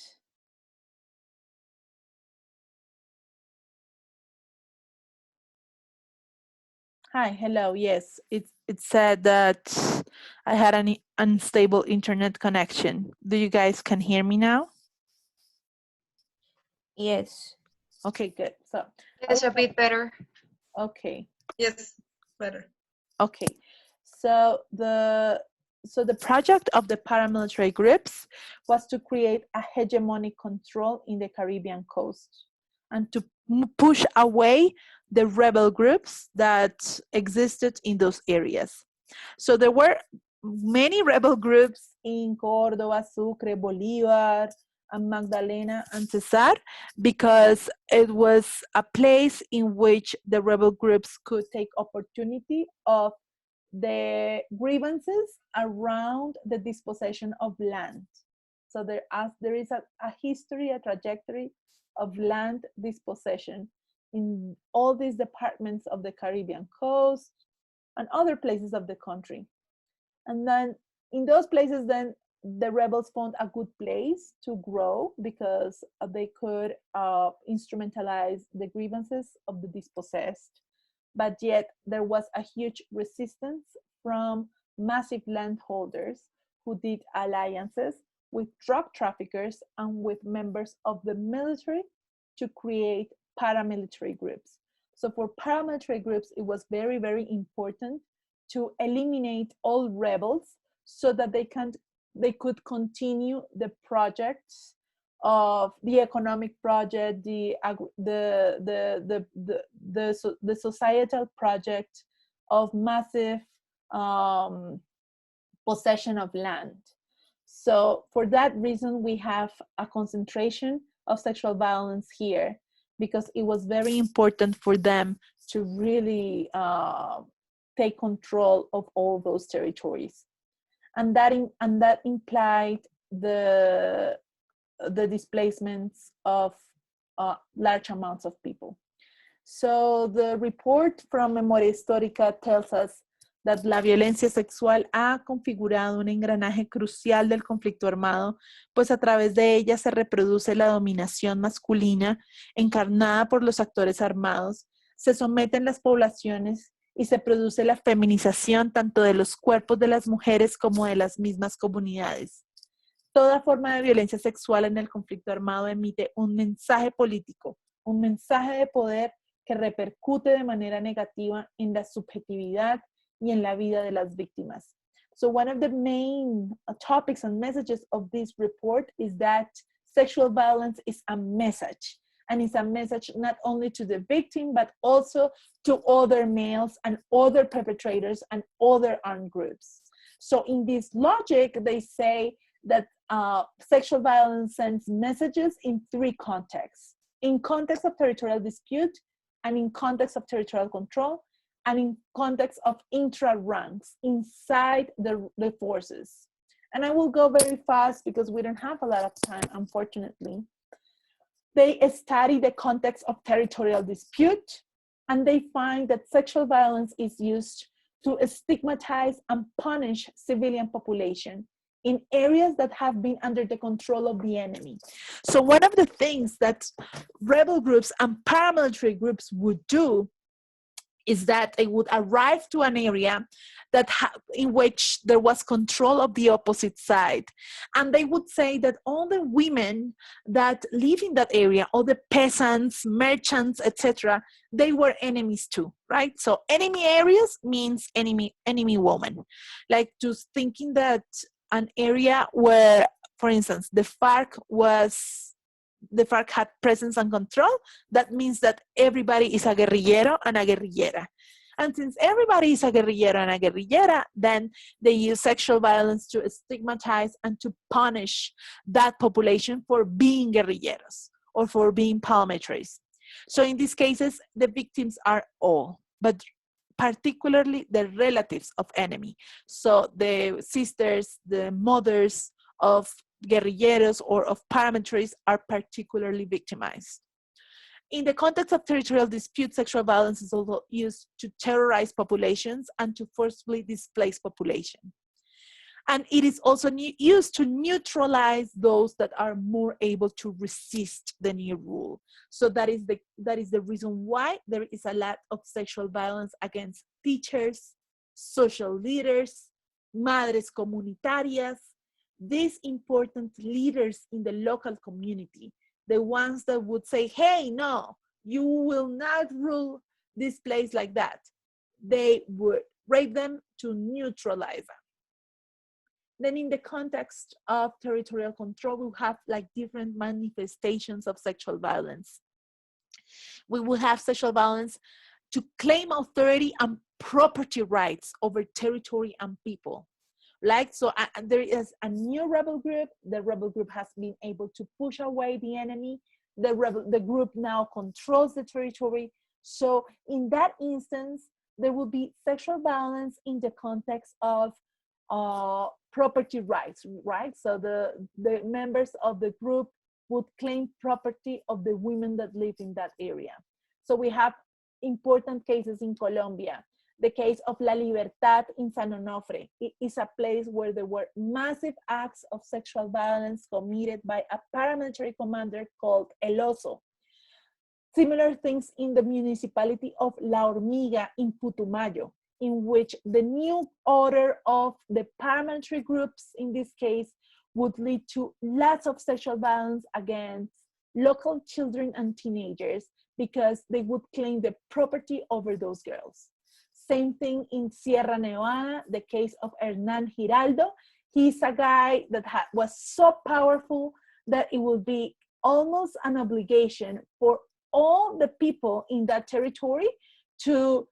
hi, hello, yes, it said that I had an unstable internet connection. Do you guys can hear me now? Yes. Okay, good. So It's a bit better. okay. Yes, better. Okay, so the project of the paramilitary groups was to create a hegemonic control in the Caribbean coast and to push away the rebel groups that existed in those areas. So there were many rebel groups in Córdoba, Sucre, Bolívar, and Magdalena and Cesar, because it was a place in which the rebel groups could take opportunity of the grievances around the dispossession of land. So there is a history, a trajectory of land dispossession in all these departments of the Caribbean coast and other places of the country. And then in those places, then the rebels found a good place to grow because they could instrumentalize the grievances of the dispossessed. But yet there was a huge resistance from massive landholders who did alliances with drug traffickers and with members of the military to create paramilitary groups. So for paramilitary groups, it was very, very important to eliminate all rebels so that they could continue the projects of the economic project, the societal project of massive possession of land. So for that reason, we have a concentration of sexual violence here, because it was very important for them to really take control of all those territories. And that implied the displacements of large amounts of people. So the report from Memoria Histórica tells us that la violencia sexual ha configurado un engranaje crucial del conflicto armado, pues a través de ella se reproduce la dominación masculina encarnada por los actores armados, se someten las poblaciones y se produce la feminización tanto de los cuerpos de las mujeres como de las mismas comunidades. Toda forma de violencia sexual en el conflicto armado emite un mensaje político, un mensaje de poder que repercute de manera negativa en la subjetividad y en la vida de las víctimas. So one of the main topics and messages of this report is that sexual violence is a message. And it's a message not only to the victim, but also to other males and other perpetrators and other armed groups. So in this logic, they say that sexual violence sends messages in three contexts: in context of territorial dispute, and in context of territorial control, and in context of intra-ranks inside the forces. And I will go very fast because we don't have a lot of time, unfortunately. They study the context of territorial dispute, and they find that sexual violence is used to stigmatize and punish civilian population in areas that have been under the control of the enemy. So one of the things that rebel groups and paramilitary groups would do is that they would arrive to an area that in which there was control of the opposite side. And they would say that all the women that live in that area, all the peasants, merchants, etc., they were enemies too, right? So enemy areas means enemy woman. Like just thinking that an area where, for instance, the FARC had presence and control, that means that everybody is a guerrillero and a guerrillera. And since everybody is a guerrillero and a guerrillera, then they use sexual violence to stigmatize and to punish that population for being guerrilleros or for being paramilitaries. So in these cases, the victims are all, but particularly the relatives of enemy. So the sisters, the mothers of guerrilleros or of paramilitaries are particularly victimized. In the context of territorial dispute, sexual violence is also used to terrorize populations and to forcibly displace population. And it is also used to neutralize those that are more able to resist the new rule. So that is the reason why there is a lot of sexual violence against teachers, social leaders, madres comunitarias, these important leaders in the local community, the ones that would say, hey, no, you will not rule this place like that. They would rape them to neutralize them. Then in the context of territorial control, we have like different manifestations of sexual violence. We will have sexual violence to claim authority and property rights over territory and people. Like, so there is a new rebel group. The rebel group has been able to push away the enemy. The group now controls the territory. So in that instance, there will be sexual violence in the context of property rights, right? So the members of the group would claim property of the women that live in that area. So we have important cases in Colombia. The case of La Libertad in San Onofre. It is a place where there were massive acts of sexual violence committed by a paramilitary commander called El Oso. Similar things in the municipality of La Hormiga in Putumayo, in which the new order of the paramilitary groups, in this case, would lead to lots of sexual violence against local children and teenagers because they would claim the property over those girls. Same thing in Sierra Nevada, the case of Hernan Giraldo. He's a guy that was so powerful that it would be almost an obligation for all the people in that territory to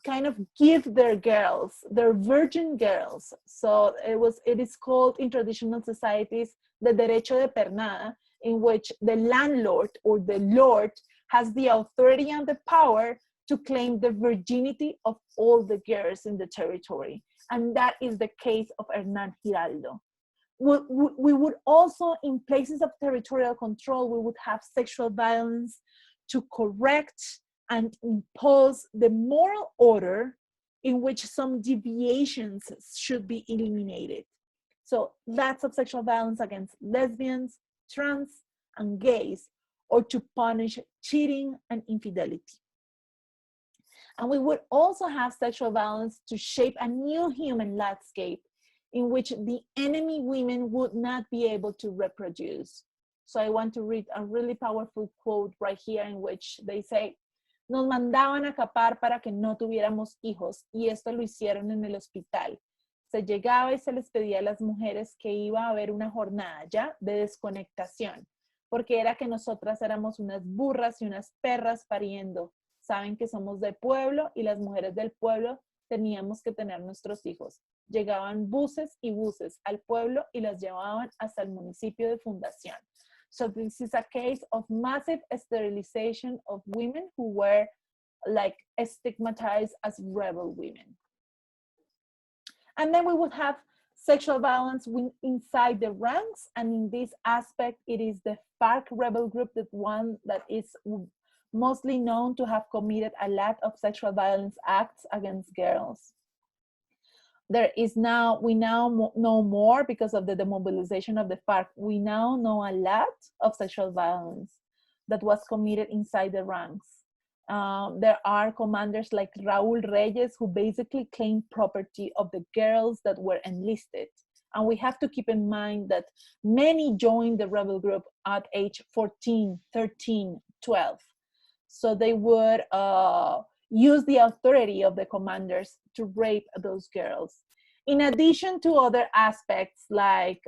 kind of give their girls, their virgin girls. So it is called in traditional societies the derecho de pernada, in which the landlord or the lord has the authority and the power to claim the virginity of all the girls in the territory. And that is the case of Hernan Giraldo. We would also, in places of territorial control, we would have sexual violence to correct and impose the moral order in which some deviations should be eliminated. So that's of sexual violence against lesbians, trans, and gays, or to punish cheating and infidelity. And we would also have sexual violence to shape a new human landscape in which the enemy women would not be able to reproduce. So I want to read a really powerful quote right here in which they say, nos mandaban a capar para que no tuviéramos hijos, y esto lo hicieron en el hospital. Se llegaba y se les pedía a las mujeres que iba a haber una jornada ya de desconectación, porque era que nosotras éramos unas burras y unas perras pariendo. Saben que somos de pueblo y las mujeres del pueblo teníamos que tener nuestros hijos. Llegaban buses y buses al pueblo y las llevaban hasta el municipio de Fundación. So this is a case of massive sterilization of women who were like stigmatized as rebel women. And then we would have sexual violence inside the ranks. And in this aspect, it is the FARC rebel group, that one that is mostly known to have committed a lot of sexual violence acts against girls. We now know more because of the demobilization of the FARC. We now know a lot of sexual violence that was committed inside the ranks. There are commanders like Raúl Reyes who basically claimed property of the girls that were enlisted. And we have to keep in mind that many joined the rebel group at age 14, 13, 12. So they would use the authority of the commanders to rape those girls. In addition to other aspects like,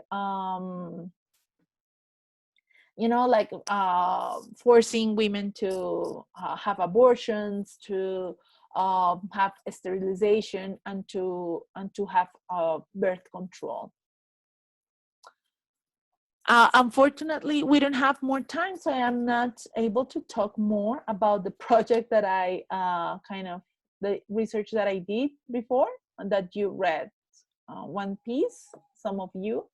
forcing women to have abortions, to have sterilization, and to have birth control. Unfortunately, we don't have more time, so I am not able to talk more about the project that I the research that I did before and that you read one piece, some of you.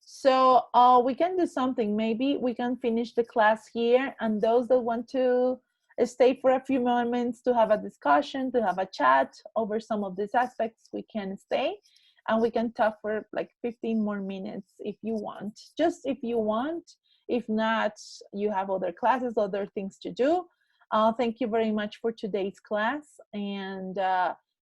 So we can do something. Maybe we can finish the class here, and those that want to stay for a few moments to have a discussion, to have a chat over some of these aspects, we can stay. And we can talk for like 15 more minutes if you want. Just if you want. If not, you have other classes, other things to do. Thank you very much for today's class. And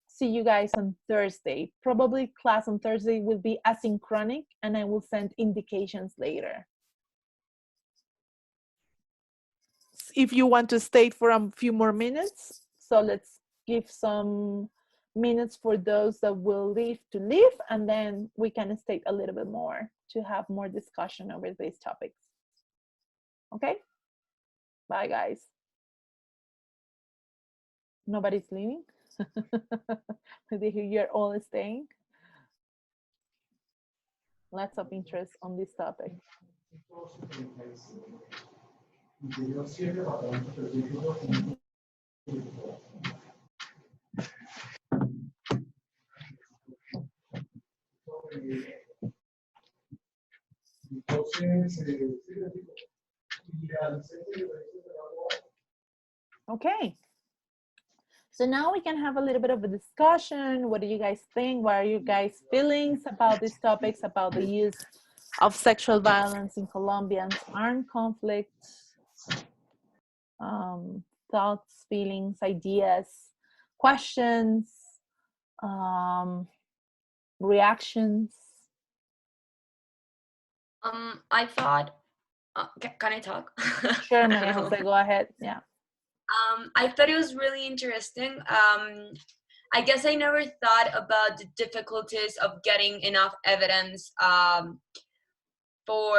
see you guys on Thursday. Probably class on Thursday will be asynchronic, and I will send indications later. If you want to stay for a few more minutes, so let's give some minutes for those that will leave, and then we can stay a little bit more to have more discussion over these topics. Okay? Bye, guys. Nobody's leaving? You're all staying? Lots of interest on this topic. Okay. So now we can have a little bit of a discussion. What do you guys think? What are you guys' feelings about these topics, about the use of sexual violence in Colombia's armed conflicts? Thoughts, feelings, ideas, questions, reactions? I thought, can I talk? Sure, Maria Jose, go ahead. Yeah. I thought it was really interesting. I guess I never thought about the difficulties of getting enough evidence for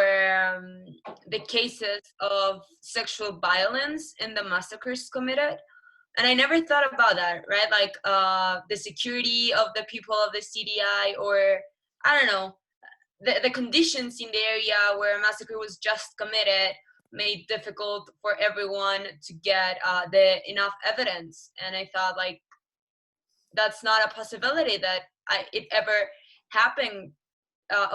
the cases of sexual violence and the massacres committed. And I never thought about that, right? Like the security of the people of the CDI, or I don't know, the conditions in the area where a massacre was just committed made difficult for everyone to get the enough evidence. And I thought, like, that's not a possibility that it ever happened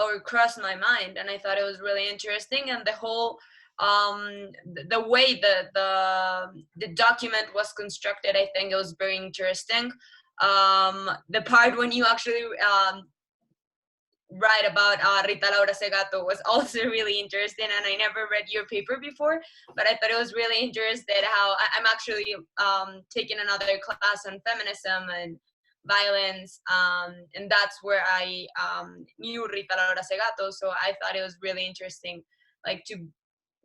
or crossed my mind. And I thought it was really interesting. And the whole the way the document was constructed, I think it was very interesting. The part when you actually write about Rita Laura Segato was also really interesting, and I never read your paper before, but I thought it was really interesting how I'm actually taking another class on feminism and violence, and that's where I knew Rita Laura Segato, so I thought it was really interesting, like, to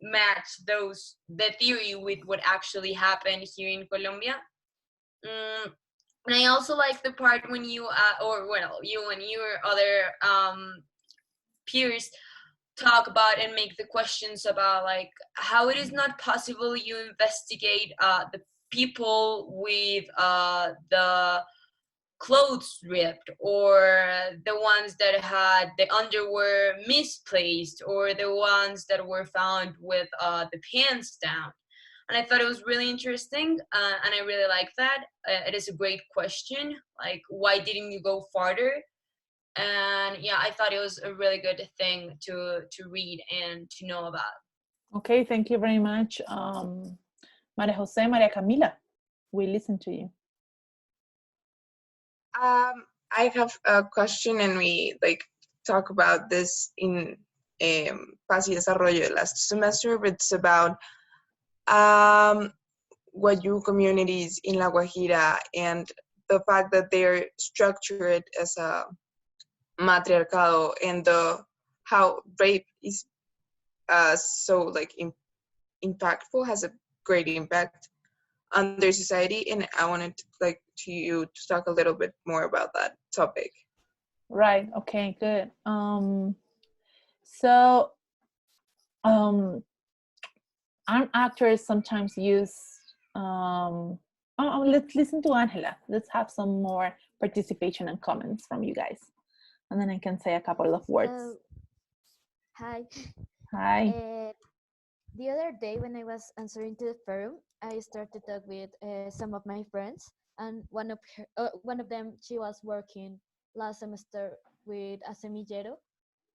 match the theory with what actually happened here in Colombia. And I also like the part when you, you and your other peers talk about and make the questions about like how it is not possible you investigate the people with the clothes ripped, or the ones that had the underwear misplaced, or the ones that were found with the pants down. And I thought it was really interesting, and I really like that. It is a great question, like why didn't you go farther? And yeah, I thought it was a really good thing to read and to know about. Okay, thank you very much, Maria Jose. Maria Camila, we listen to you. I have a question, and we like talk about this in Paz y Desarrollo last semester. But it's about Guayú communities in La Guajira and the fact that they're structured as a matriarcado, and how rape is so like impactful, has a great impact on their society. And I wanted like to you to talk a little bit more about that topic. Right. Okay. Good. So armed actors sometimes use. Let's listen to Angela. Let's have some more participation and comments from you guys, and then I can say a couple of words. Hi. Hi. The other day when I was answering to the forum, I started to talk with some of my friends, and one of them, she was working last semester with a semillero,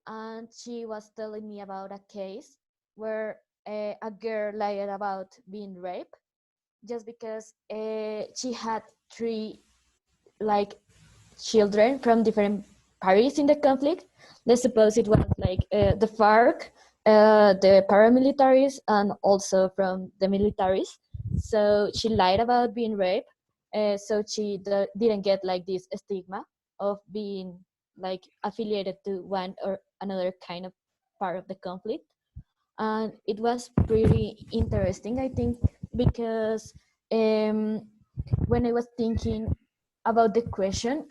and she was telling me about a case where a girl lied about being raped just because she had three like children from different parties in the conflict. Let's suppose it was like the FARC, the paramilitaries, and also from the militaries. So she lied about being raped, so she didn't get like this stigma of being like affiliated to one or another kind of part of the conflict. And it was pretty interesting, I think, because when I was thinking about the question,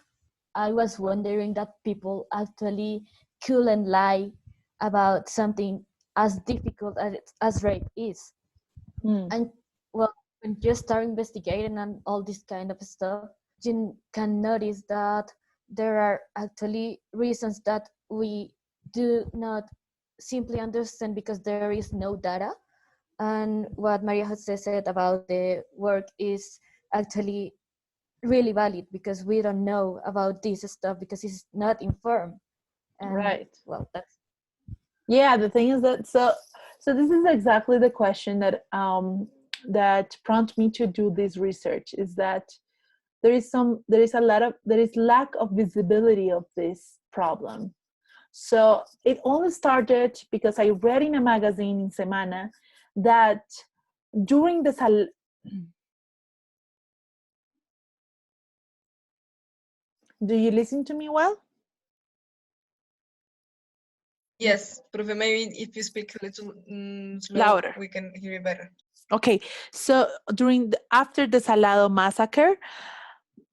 I was wondering that people actually couldn't lie about something as difficult as rape is. And well, when you start investigating and all this kind of stuff, you can notice that there are actually reasons that we do not simply understand because there is no data. And what Maria Jose said about the work is actually really valid, because we don't know about this stuff because it's not informed. And right. Well, that's. Yeah, the thing is that so this is exactly the question that that prompted me to do this research, is that there is lack of visibility of this problem. So it all started because I read in a magazine in Semana that during the do you listen to me well? Yes, Profe, maybe if you speak a little slow, louder, we can hear you better. Okay, so after the Salado massacre,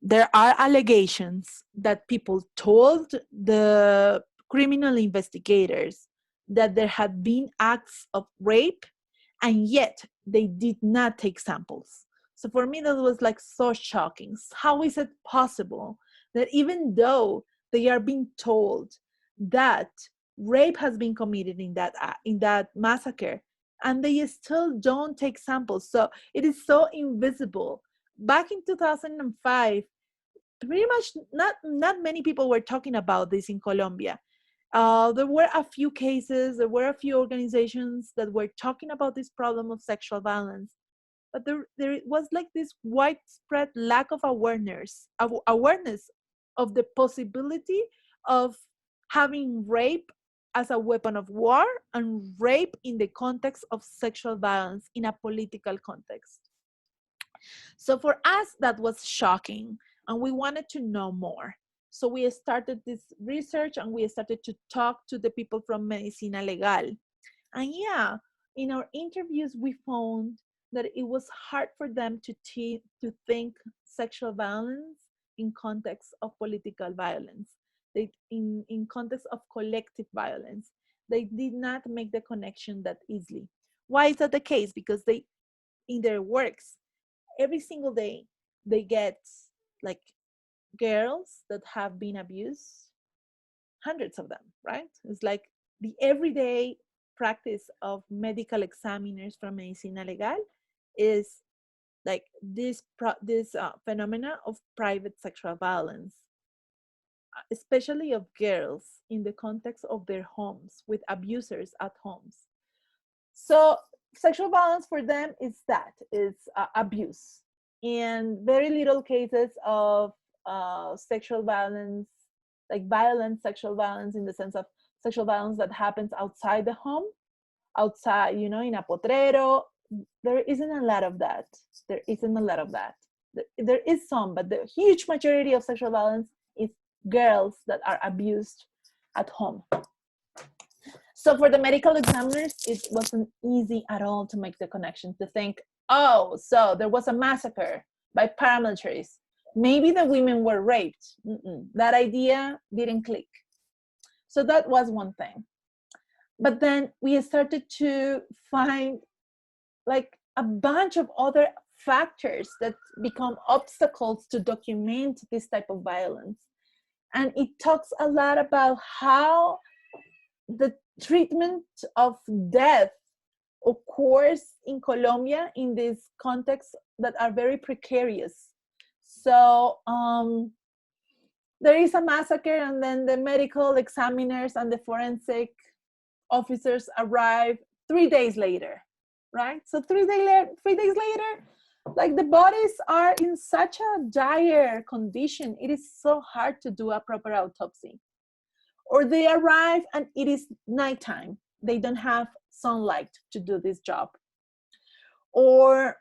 there are allegations that people told the criminal investigators that there had been acts of rape, and yet they did not take samples. So for me, that was like so shocking. How is it possible that even though they are being told that rape has been committed in that massacre, and they still don't take samples? So it is so invisible. Back in 2005, pretty much not many people were talking about this in Colombia. There were a few cases, there were a few organizations that were talking about this problem of sexual violence, but there was like this widespread lack of awareness of the possibility of having rape as a weapon of war, and rape in the context of sexual violence in a political context. So for us, that was shocking, and we wanted to know more. So we started this research, and we started to talk to the people from Medicina Legal. And yeah, in our interviews, we found that it was hard for them to think sexual violence in context of political violence, in context of collective violence. They did not make the connection that easily. Why is that the case? Because they, in their works, every single day, they get like girls that have been abused, hundreds of them, right? It's like the everyday practice of medical examiners from Medicina Legal is like this phenomena of private sexual violence, especially of girls in the context of their homes with abusers at homes. So sexual violence for them is that, is abuse, and very little cases of sexual violence, like violent sexual violence in the sense of sexual violence that happens outside the home, outside, you know, in a potrero. There isn't a lot of that. There isn't a lot of that. There is some, but the huge majority of sexual violence is girls that are abused at home. So for the medical examiners, it wasn't easy at all to make the connection, to think, oh, so there was a massacre by paramilitaries. Maybe the women were raped. That idea didn't click. So that was one thing. But then we started to find like a bunch of other factors that become obstacles to document this type of violence. And it talks a lot about how the treatment of death occurs in Colombia in these contexts that are very precarious. So there is a massacre, and then the medical examiners and the forensic officers arrive 3 days later, right? So 3 days later, like the bodies are in such a dire condition, it is so hard to do a proper autopsy. Or they arrive and it is nighttime. They don't have sunlight to do this job. Or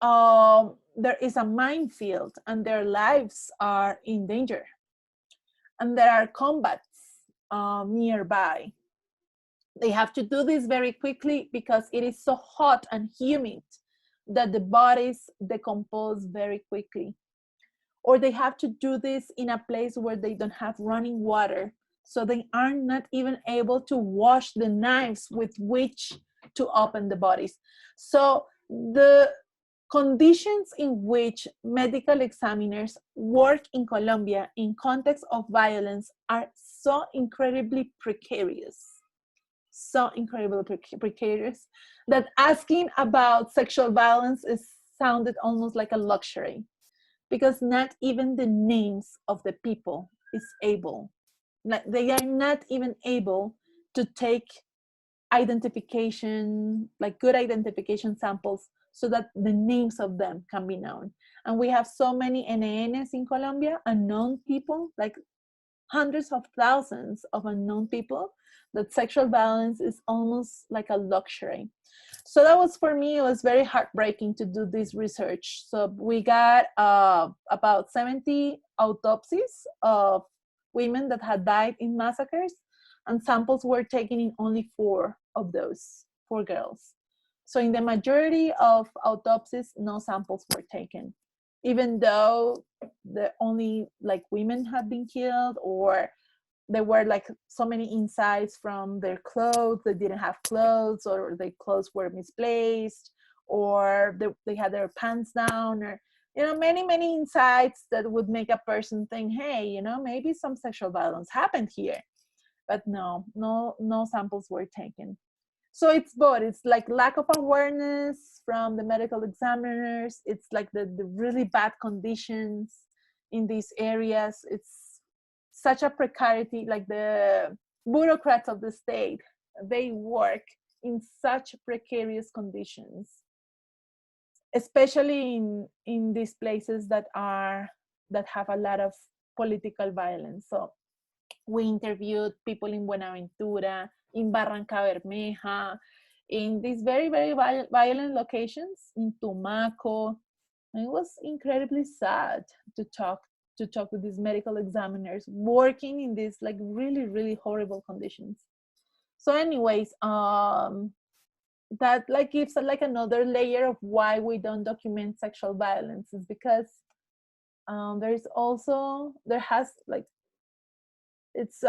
there is a minefield and their lives are in danger. And there are combats nearby. They have to do this very quickly because it is so hot and humid that the bodies decompose very quickly. Or they have to do this in a place where they don't have running water, so they are not even able to wash the knives with which to open the bodies. So the conditions in which medical examiners work in Colombia in context of violence are so incredibly precarious. So incredibly precarious that asking about sexual violence is sounded almost like a luxury, because not even the names of the people is able, they are not even able to take identification, like good identification samples, so that the names of them can be known. And we have so many NNs in Colombia, unknown people, like hundreds of thousands of unknown people, that sexual violence is almost like a luxury. So that was, for me, it was very heartbreaking to do this research. So we got about 70 autopsies of women that had died in massacres, and samples were taken in only 4 of those, 4 girls. So in the majority of autopsies, no samples were taken, even though the only like women had been killed, or there were like so many insights from their clothes, they didn't have clothes, or their clothes were misplaced, or they had their pants down, or, you know, many insights that would make a person think, hey, you know, maybe some sexual violence happened here. But no samples were taken. So it's both. It's like lack of awareness from the medical examiners. It's like the really bad conditions in these areas. It's such a precarity, like the bureaucrats of the state, they work in such precarious conditions, especially in these places that have a lot of political violence. So we interviewed people in Buenaventura, in Barranca Bermeja, in these very violent locations, in Tumaco. And it was incredibly sad to talk with these medical examiners working in these like really horrible conditions. So anyways, that like gives like another layer of why we don't document sexual violence, is because there has like it's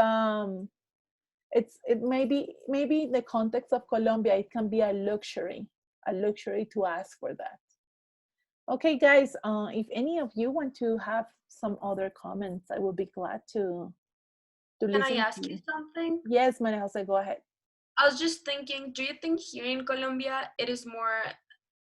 it maybe in the context of Colombia, it can be a luxury to ask for that. Okay, guys, if any of you want to have some other comments, I will be glad to listen. Can I ask you something? Yes, Maria Jose, go ahead. I was just thinking, do you think here in Colombia it is more,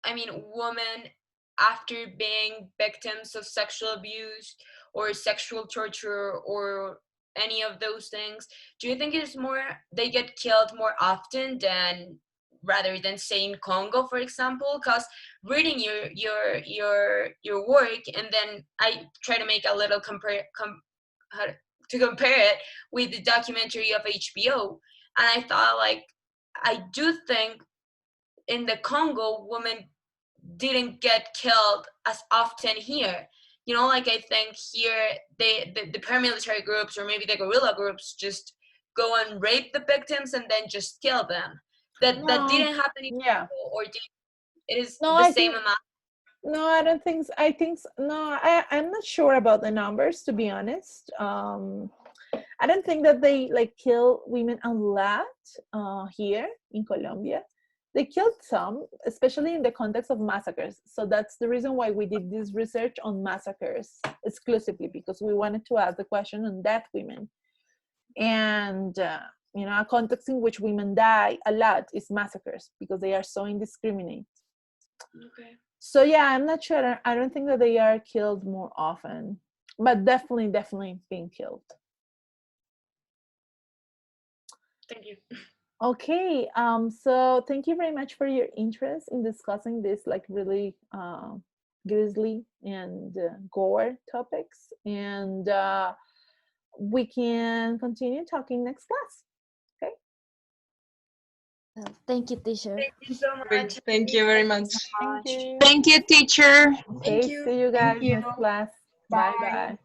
I mean, women after being victims of sexual abuse or sexual torture or any of those things, do you think it's more they get killed more often than rather than say in Congo, for example? Because reading your work, and then I try to make a little compare it with the documentary of HBO, and I thought, like, I do think in the Congo, women didn't get killed as often here. You know, like I think here the paramilitary groups or maybe the guerrilla groups just go and rape the victims and then just kill them. That didn't happen in Congo, or it is the same amount? No, I don't think so. I'm not sure about the numbers, to be honest. I don't think that they like kill women a lot here in Colombia. They killed some, especially in the context of massacres. So that's the reason why we did this research on massacres exclusively, because we wanted to ask the question on dead women. And, you know, a context in which women die a lot is massacres because they are so indiscriminate. Okay. So yeah, I'm not sure. I don't think that they are killed more often, but definitely being killed. Thank you. Okay, so thank you very much for your interest in discussing this like really grisly and gore topics, and we can continue talking next class. Okay. Thank you, teacher. Thank you so much. Thank you very much. Thank you. Thank you, teacher. Okay, see you guys next class. Bye bye.